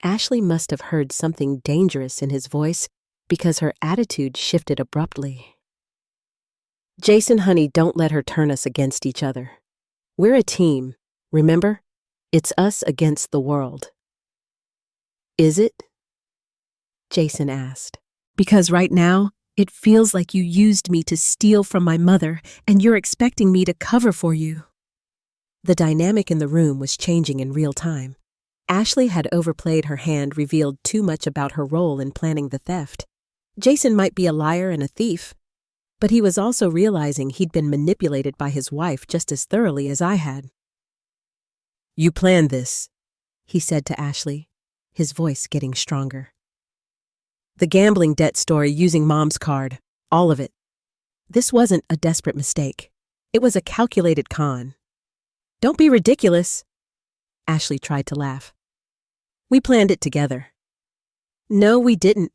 Ashley must have heard something dangerous in his voice because her attitude shifted abruptly. Jason, honey, don't let her turn us against each other. We're a team, remember? It's us against the world. Is it? Jason asked. Because right now, it feels like you used me to steal from my mother, and you're expecting me to cover for you. The dynamic in the room was changing in real time. Ashley had overplayed her hand, revealed too much about her role in planning the theft. Jason might be a liar and a thief, but he was also realizing he'd been manipulated by his wife just as thoroughly as I had. You planned this, he said to Ashley, his voice getting stronger. The gambling debt story using Mom's card, all of it. This wasn't a desperate mistake. It was a calculated con. Don't be ridiculous. Ashley tried to laugh. We planned it together. No, we didn't.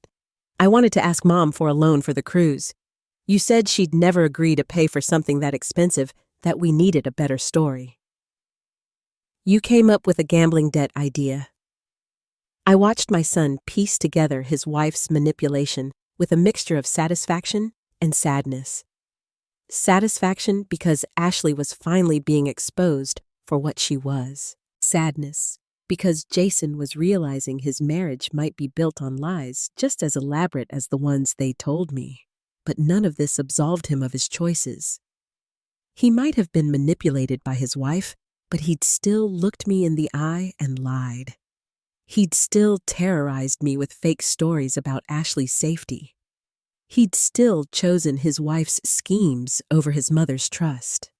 I wanted to ask Mom for a loan for the cruise. You said she'd never agree to pay for something that expensive, that we needed a better story. You came up with a gambling debt idea. I watched my son piece together his wife's manipulation with a mixture of satisfaction and sadness. Satisfaction because Ashley was finally being exposed for what she was. Sadness because Jason was realizing his marriage might be built on lies just as elaborate as the ones they told me. But none of this absolved him of his choices. He might have been manipulated by his wife, but he'd still looked me in the eye and lied. He'd still terrorized me with fake stories about Ashley's safety. He'd still chosen his wife's schemes over his mother's trust.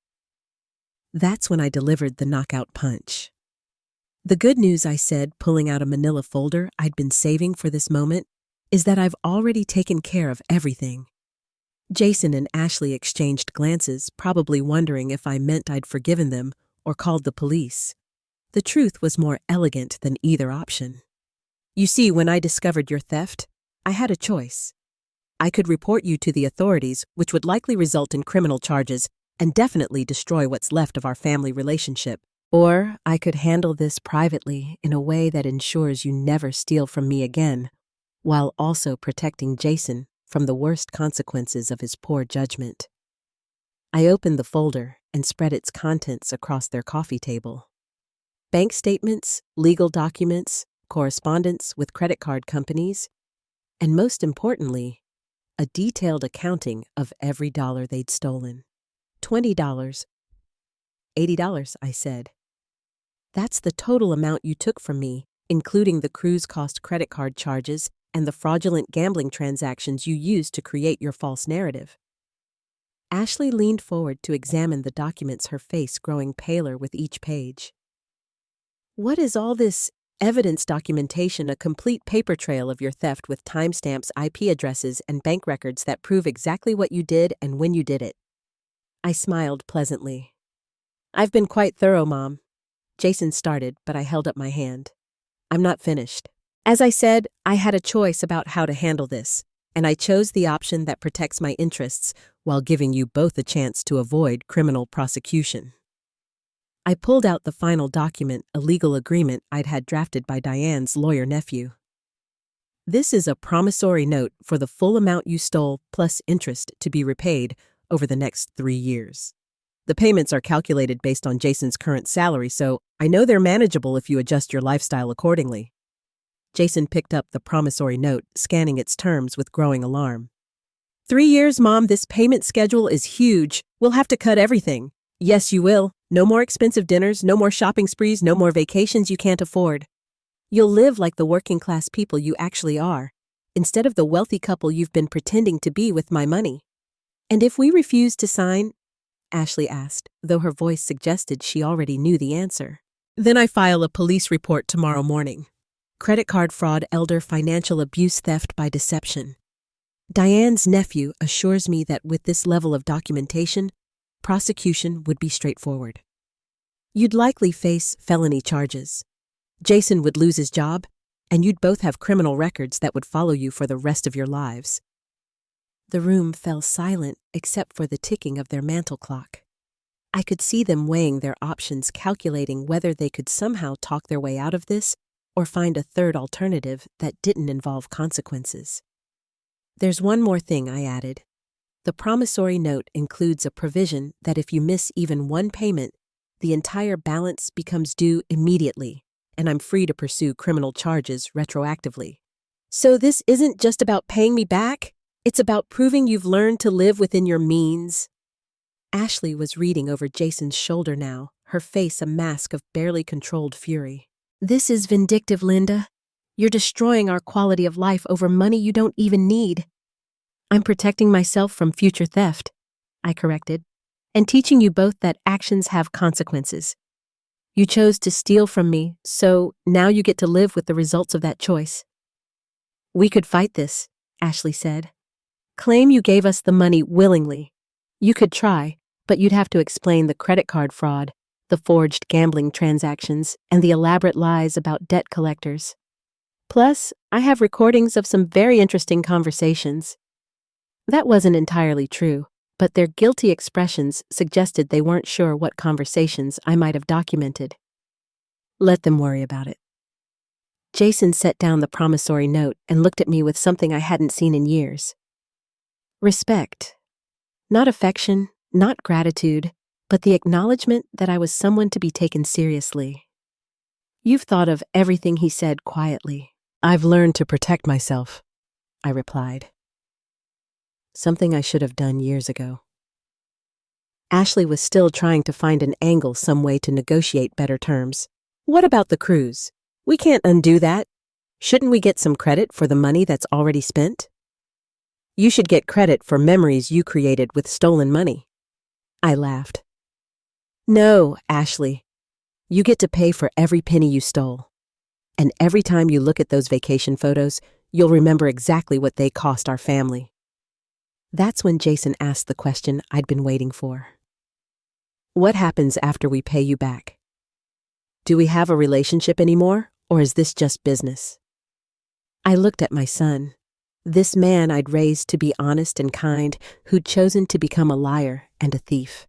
That's when I delivered the knockout punch. The good news, I said, pulling out a manila folder I'd been saving for this moment, is that I've already taken care of everything. Jason and Ashley exchanged glances, probably wondering if I meant I'd forgiven them or called the police. The truth was more elegant than either option. You see, when I discovered your theft, I had a choice. I could report you to the authorities, which would likely result in criminal charges and definitely destroy what's left of our family relationship. Or I could handle this privately in a way that ensures you never steal from me again, while also protecting Jason from the worst consequences of his poor judgment. I opened the folder and spread its contents across their coffee table. Bank statements, legal documents, correspondence with credit card companies, and most importantly, a detailed accounting of every dollar they'd stolen. $20, $80, I said. That's the total amount you took from me, including the cruise cost credit card charges and the fraudulent gambling transactions you used to create your false narrative. Ashley leaned forward to examine the documents, her face growing paler with each page. What is all this evidence documentation? A complete paper trail of your theft with timestamps, IP addresses, and bank records that prove exactly what you did and when you did it. I smiled pleasantly. I've been quite thorough, Mom. Jason started, but I held up my hand. I'm not finished. As I said, I had a choice about how to handle this, and I chose the option that protects my interests while giving you both a chance to avoid criminal prosecution. I pulled out the final document, a legal agreement I'd had drafted by Diane's lawyer nephew. This is a promissory note for the full amount you stole plus interest to be repaid over the next 3 years. The payments are calculated based on Jason's current salary, so I know they're manageable if you adjust your lifestyle accordingly. Jason picked up the promissory note, scanning its terms with growing alarm. 3 years, Mom, this payment schedule is huge. We'll have to cut everything. Yes, you will. No more expensive dinners, no more shopping sprees, no more vacations you can't afford. You'll live like the working class people you actually are, instead of the wealthy couple you've been pretending to be with my money. And if we refuse to sign, Ashley asked, though her voice suggested she already knew the answer. Then I file a police report tomorrow morning. Credit card fraud, elder financial abuse, theft by deception. Diane's nephew assures me that with this level of documentation, prosecution would be straightforward. You'd likely face felony charges. Jason would lose his job, and you'd both have criminal records that would follow you for the rest of your lives. The room fell silent except for the ticking of their mantel clock. I could see them weighing their options, calculating whether they could somehow talk their way out of this or find a third alternative that didn't involve consequences. There's one more thing, I added. The promissory note includes a provision that if you miss even one payment, the entire balance becomes due immediately, and I'm free to pursue criminal charges retroactively. So this isn't just about paying me back? It's about proving you've learned to live within your means. Ashley was reading over Jason's shoulder now, her face a mask of barely controlled fury. This is vindictive, Linda. You're destroying our quality of life over money you don't even need. I'm protecting myself from future theft, I corrected, and teaching you both that actions have consequences. You chose to steal from me, so now you get to live with the results of that choice. We could fight this, Ashley said. Claim you gave us the money willingly. You could try, but you'd have to explain the credit card fraud, the forged gambling transactions, and the elaborate lies about debt collectors. Plus, I have recordings of some very interesting conversations. That wasn't entirely true, but their guilty expressions suggested they weren't sure what conversations I might have documented. Let them worry about it. Jason set down the promissory note and looked at me with something I hadn't seen in years. Respect. Not affection, not gratitude, but the acknowledgement that I was someone to be taken seriously. You've thought of everything he said quietly. I've learned to protect myself, I replied. Something I should have done years ago. Ashley was still trying to find an angle, some way to negotiate better terms. What about the cruise? We can't undo that. Shouldn't we get some credit for the money that's already spent? You should get credit for memories you created with stolen money. I laughed. No, Ashley. You get to pay for every penny you stole. And every time you look at those vacation photos, you'll remember exactly what they cost our family. That's when Jason asked the question I'd been waiting for. What happens after we pay you back? Do we have a relationship anymore, or is this just business? I looked at my son, this man I'd raised to be honest and kind, who'd chosen to become a liar and a thief.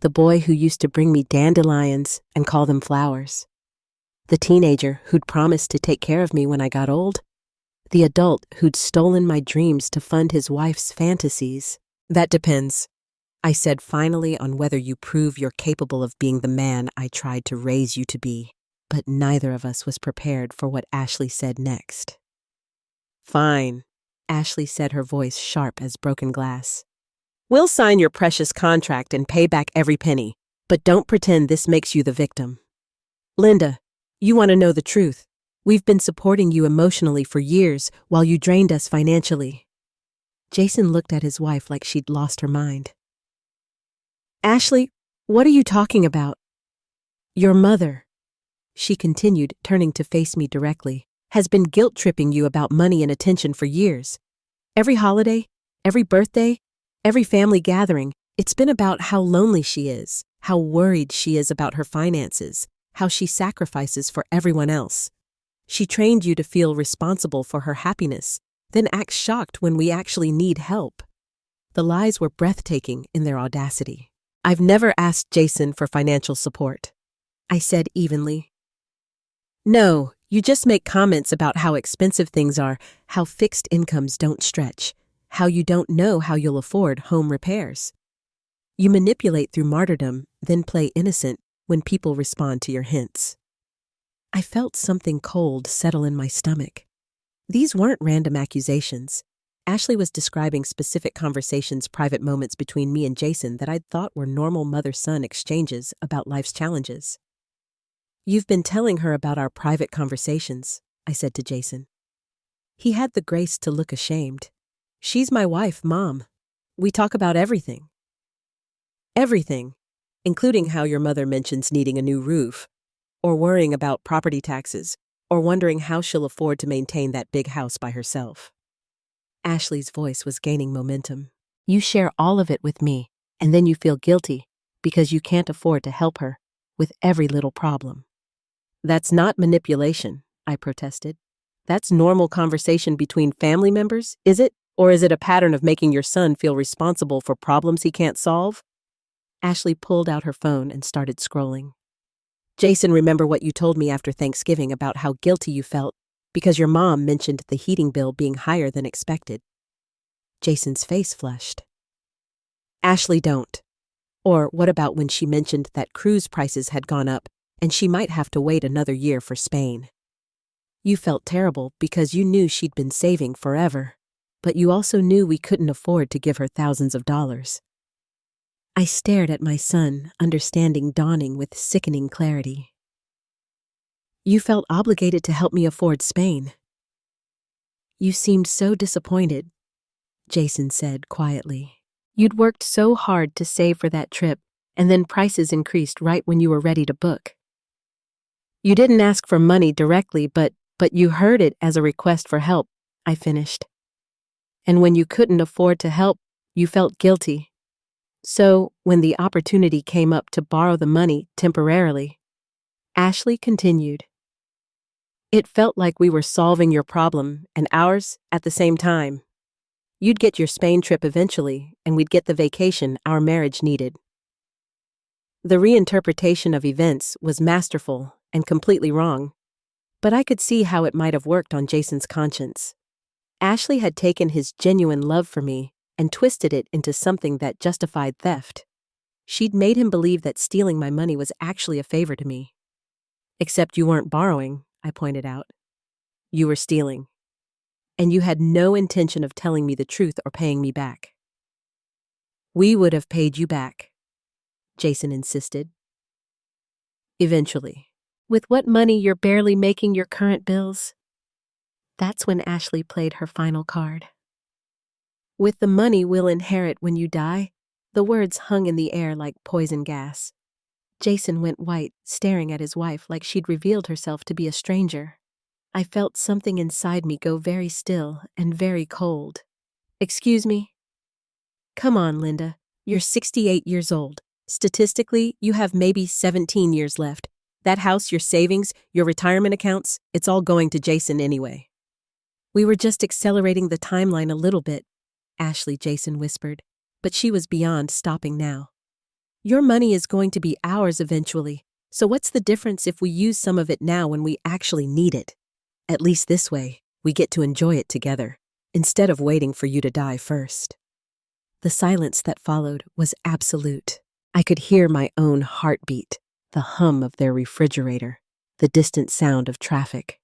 The boy who used to bring me dandelions and call them flowers. The teenager who'd promised to take care of me when I got old. The adult who'd stolen my dreams to fund his wife's fantasies. That depends, I said finally, on whether you prove you're capable of being the man I tried to raise you to be. But neither of us was prepared for what Ashley said next. Fine, Ashley said, her voice sharp as broken glass. We'll sign your precious contract and pay back every penny, but don't pretend this makes you the victim. Linda, you want to know the truth. We've been supporting you emotionally for years while you drained us financially. Jason looked at his wife like she'd lost her mind. Ashley, what are you talking about? Your mother, she continued, turning to face me directly, has been guilt-tripping you about money and attention for years. Every holiday, every birthday, every family gathering, it's been about how lonely she is, how worried she is about her finances, how she sacrifices for everyone else. She trained you to feel responsible for her happiness, then acts shocked when we actually need help. The lies were breathtaking in their audacity. I've never asked Jason for financial support, I said evenly. No, you just make comments about how expensive things are, how fixed incomes don't stretch, how you don't know how you'll afford home repairs. You manipulate through martyrdom, then play innocent when people respond to your hints. I felt something cold settle in my stomach. These weren't random accusations. Ashley was describing specific conversations, private moments between me and Jason that I'd thought were normal mother-son exchanges about life's challenges. You've been telling her about our private conversations, I said to Jason. He had the grace to look ashamed. She's my wife, Mom. We talk about everything. Everything, including how your mother mentions needing a new roof, or worrying about property taxes, or wondering how she'll afford to maintain that big house by herself. Ashley's voice was gaining momentum. You share all of it with me, and then you feel guilty because you can't afford to help her with every little problem. That's not manipulation, I protested. That's normal conversation between family members, is it? Or is it a pattern of making your son feel responsible for problems he can't solve? Ashley pulled out her phone and started scrolling. Jason, remember what you told me after Thanksgiving about how guilty you felt because your mom mentioned the heating bill being higher than expected. Jason's face flushed. Ashley, don't. Or what about when she mentioned that cruise prices had gone up and she might have to wait another year for Spain? You felt terrible because you knew she'd been saving forever, but you also knew we couldn't afford to give her thousands of dollars. I stared at my son, understanding dawning with sickening clarity. You felt obligated to help me afford Spain. You seemed so disappointed, Jason said quietly. You'd worked so hard to save for that trip, and then prices increased right when you were ready to book. You didn't ask for money directly, but you heard it as a request for help, I finished. And when you couldn't afford to help, you felt guilty. So, when the opportunity came up to borrow the money temporarily, Ashley continued. It felt like we were solving your problem and ours at the same time. You'd get your Spain trip eventually, and we'd get the vacation our marriage needed. The reinterpretation of events was masterful and completely wrong, but I could see how it might have worked on Jason's conscience. Ashley had taken his genuine love for me and twisted it into something that justified theft. She'd made him believe that stealing my money was actually a favor to me. Except you weren't borrowing, I pointed out. You were stealing. And you had no intention of telling me the truth or paying me back. We would have paid you back, Jason insisted. Eventually. With what money you're barely making your current bills? That's when Ashley played her final card. With the money we'll inherit when you die, the words hung in the air like poison gas. Jason went white, staring at his wife like she'd revealed herself to be a stranger. I felt something inside me go very still and very cold. Excuse me? Come on, Linda. You're 68 years old. Statistically, you have maybe 17 years left. That house, your savings, your retirement accounts, it's all going to Jason anyway. We were just accelerating the timeline a little bit, Ashley, Jason whispered, but she was beyond stopping now. Your money is going to be ours eventually, so what's the difference if we use some of it now when we actually need it? At least this way, we get to enjoy it together, instead of waiting for you to die first. The silence that followed was absolute. I could hear my own heartbeat, the hum of their refrigerator, the distant sound of traffic.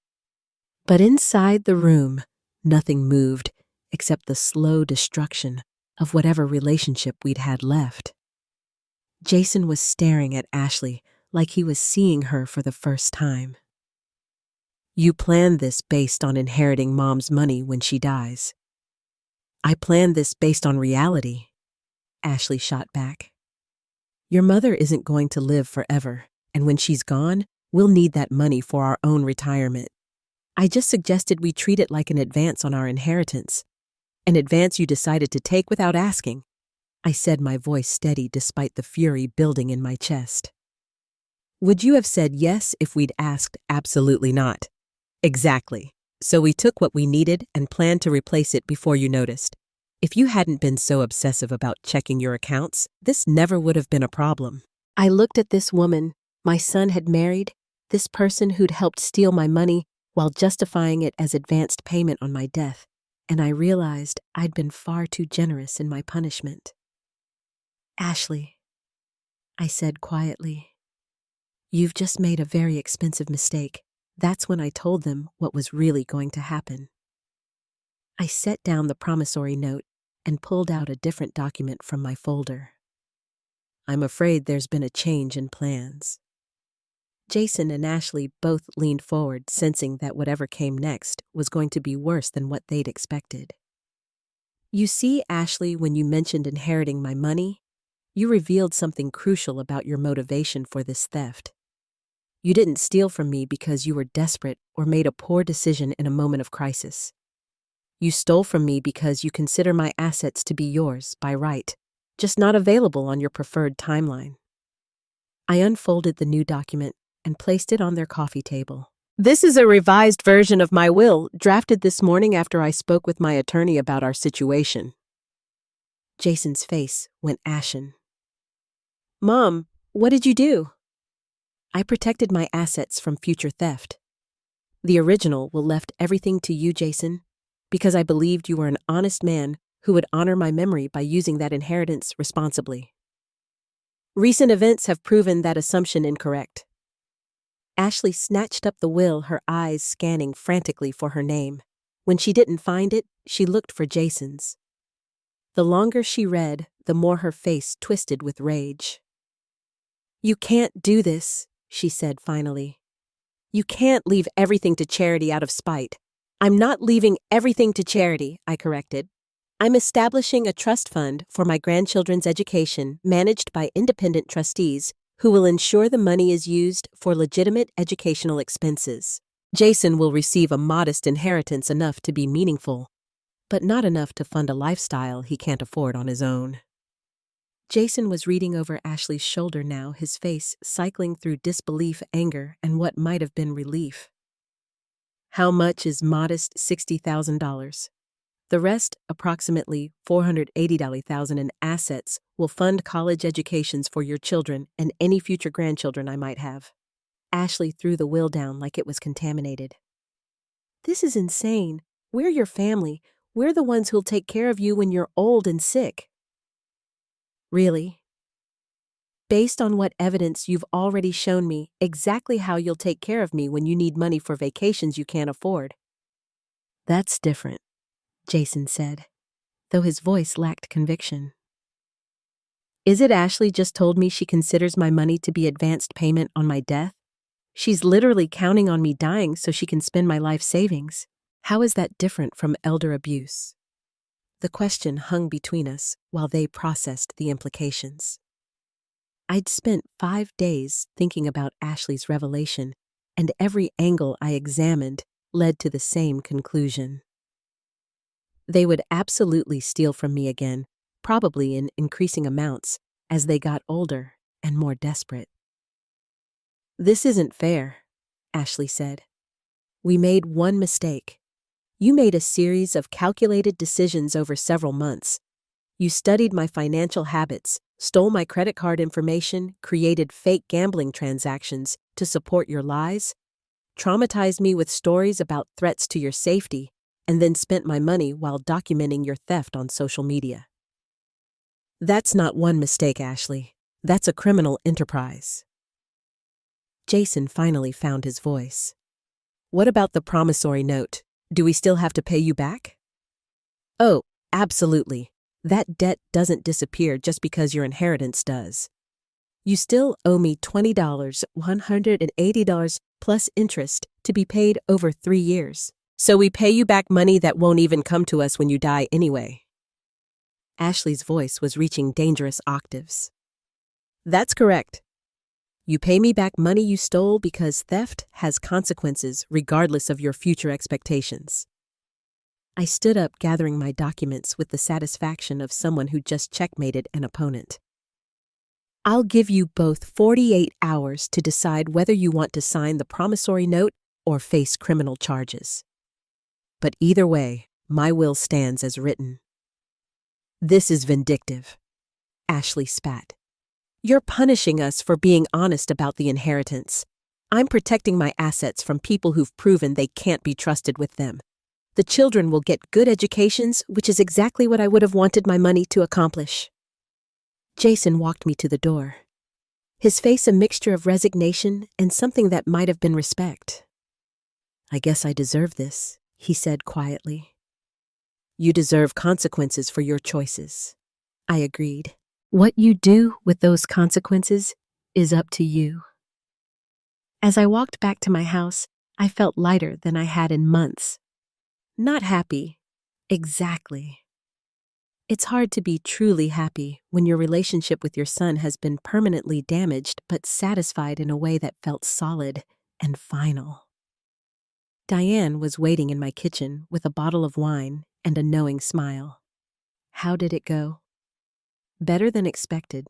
But inside the room, nothing moved except the slow destruction of whatever relationship we'd had left. Jason was staring at Ashley like he was seeing her for the first time. You planned this based on inheriting Mom's money when she dies. I planned this based on reality, Ashley shot back. Your mother isn't going to live forever, and when she's gone, we'll need that money for our own retirement. I just suggested we treat it like an advance on our inheritance, an advance you decided to take without asking. I said, my voice steady despite the fury building in my chest. Would you have said yes if we'd asked absolutely not? Exactly. So we took what we needed and planned to replace it before you noticed. If you hadn't been so obsessive about checking your accounts, this never would have been a problem. I looked at this woman my son had married, this person who'd helped steal my money while justifying it as advanced payment on my death, and I realized I'd been far too generous in my punishment. Ashley, I said quietly, you've just made a very expensive mistake. That's when I told them what was really going to happen. I set down the promissory note and pulled out a different document from my folder. I'm afraid there's been a change in plans. Jason and Ashley both leaned forward, sensing that whatever came next was going to be worse than what they'd expected. You see, Ashley, when you mentioned inheriting my money, you revealed something crucial about your motivation for this theft. You didn't steal from me because you were desperate or made a poor decision in a moment of crisis. You stole from me because you consider my assets to be yours by right, just not available on your preferred timeline. I unfolded the new document and placed it on their coffee table. This is a revised version of my will, drafted this morning after I spoke with my attorney about our situation. Jason's face went ashen. Mom, what did you do? I protected my assets from future theft. The original will left everything to you, Jason, because I believed you were an honest man who would honor my memory by using that inheritance responsibly. Recent events have proven that assumption incorrect. Ashley snatched up the will, her eyes scanning frantically for her name. When she didn't find it, she looked for Jason's. The longer she read, the more her face twisted with rage. You can't do this, she said finally. You can't leave everything to charity out of spite. I'm not leaving everything to charity, I corrected. I'm establishing a trust fund for my grandchildren's education managed by independent trustees who will ensure the money is used for legitimate educational expenses. Jason will receive a modest inheritance enough to be meaningful, but not enough to fund a lifestyle he can't afford on his own. Jason was reading over Ashley's shoulder now, his face cycling through disbelief, anger, and what might have been relief. How much is modest $60,000? The rest, approximately $480,000 in assets, will fund college educations for your children and any future grandchildren I might have. Ashley threw the will down like it was contaminated. This is insane. We're your family. We're the ones who'll take care of you when you're old and sick. Really? Based on what evidence you've already shown me exactly how you'll take care of me when you need money for vacations you can't afford. That's different, Jason said, though his voice lacked conviction. Is it Ashley just told me she considers my money to be advanced payment on my death? She's literally counting on me dying so she can spend my life savings. How is that different from elder abuse? The question hung between us while they processed the implications. I'd spent 5 days thinking about Ashley's revelation, and every angle I examined led to the same conclusion. They would absolutely steal from me again, probably in increasing amounts, as they got older and more desperate. "This isn't fair," Ashley said. "We made one mistake. You made a series of calculated decisions over several months. You studied my financial habits, stole my credit card information, created fake gambling transactions to support your lies, traumatized me with stories about threats to your safety, and then spent my money while documenting your theft on social media. That's not one mistake, Ashley. That's a criminal enterprise." Jason finally found his voice. "What about the promissory note? Do we still have to pay you back?" "Oh, absolutely. That debt doesn't disappear just because your inheritance does. You still owe me $20, $180 plus interest to be paid over 3 years. So we pay you back money that won't even come to us when you die anyway." Ashley's voice was reaching dangerous octaves. "That's correct. You pay me back money you stole because theft has consequences regardless of your future expectations." I stood up, gathering my documents with the satisfaction of someone who just checkmated an opponent. "I'll give you both 48 hours to decide whether you want to sign the promissory note or face criminal charges. But either way, my will stands as written." "This is vindictive," Ashley spat. "You're punishing us for being honest about the inheritance. I'm protecting my assets from people who've proven they can't be trusted with them. The children will get good educations, which is exactly what I would have wanted my money to accomplish." Jason walked me to the door, his face a mixture of resignation and something that might have been respect. "I guess I deserve this," he said quietly. "You deserve consequences for your choices." I agreed. "What you do with those consequences is up to you." As I walked back to my house, I felt lighter than I had in months. Not happy, exactly. It's hard to be truly happy when your relationship with your son has been permanently damaged but satisfied in a way that felt solid and final. Diane was waiting in my kitchen with a bottle of wine and a knowing smile. How did it go? Better than expected.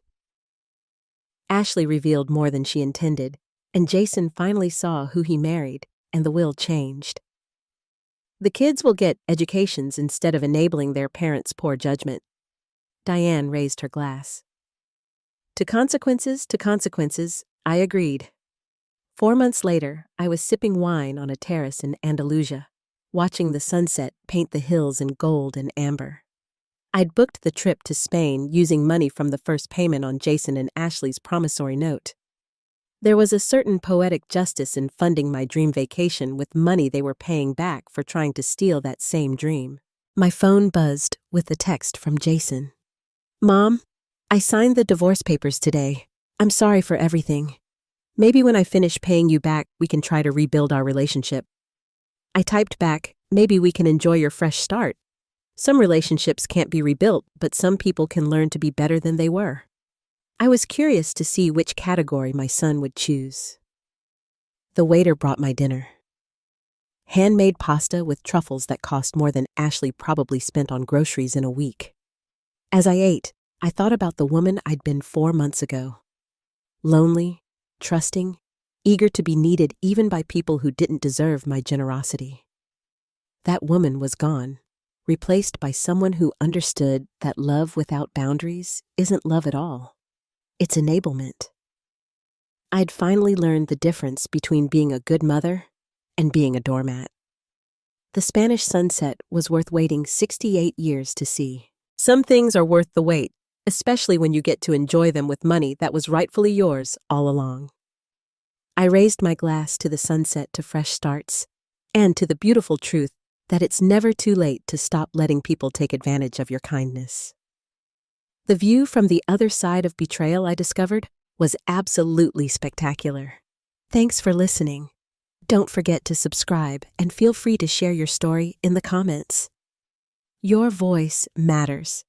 Ashley revealed more than she intended, and Jason finally saw who he married, and the will changed. The kids will get educations instead of enabling their parents' poor judgment. Diane raised her glass. To consequences, I agreed. 4 months later, I was sipping wine on a terrace in Andalusia, watching the sunset paint the hills in gold and amber. I'd booked the trip to Spain using money from the first payment on Jason and Ashley's promissory note. There was a certain poetic justice in funding my dream vacation with money they were paying back for trying to steal that same dream. My phone buzzed with a text from Jason. "Mom, I signed the divorce papers today. I'm sorry for everything. Maybe when I finish paying you back, we can try to rebuild our relationship." I typed back, "Maybe we can enjoy your fresh start. Some relationships can't be rebuilt, but some people can learn to be better than they were." I was curious to see which category my son would choose. The waiter brought my dinner. Handmade pasta with truffles that cost more than Ashley probably spent on groceries in a week. As I ate, I thought about the woman I'd been 4 months ago. Lonely, trusting, eager to be needed even by people who didn't deserve my generosity. That woman was gone, replaced by someone who understood that love without boundaries isn't love at all. It's enablement. I'd finally learned the difference between being a good mother and being a doormat. The Spanish sunset was worth waiting 68 years to see. Some things are worth the wait, especially when you get to enjoy them with money that was rightfully yours all along. I raised my glass to the sunset, to fresh starts, and to the beautiful truth that it's never too late to stop letting people take advantage of your kindness. The view from the other side of betrayal, I discovered, was absolutely spectacular. Thanks for listening. Don't forget to subscribe and feel free to share your story in the comments. Your voice matters.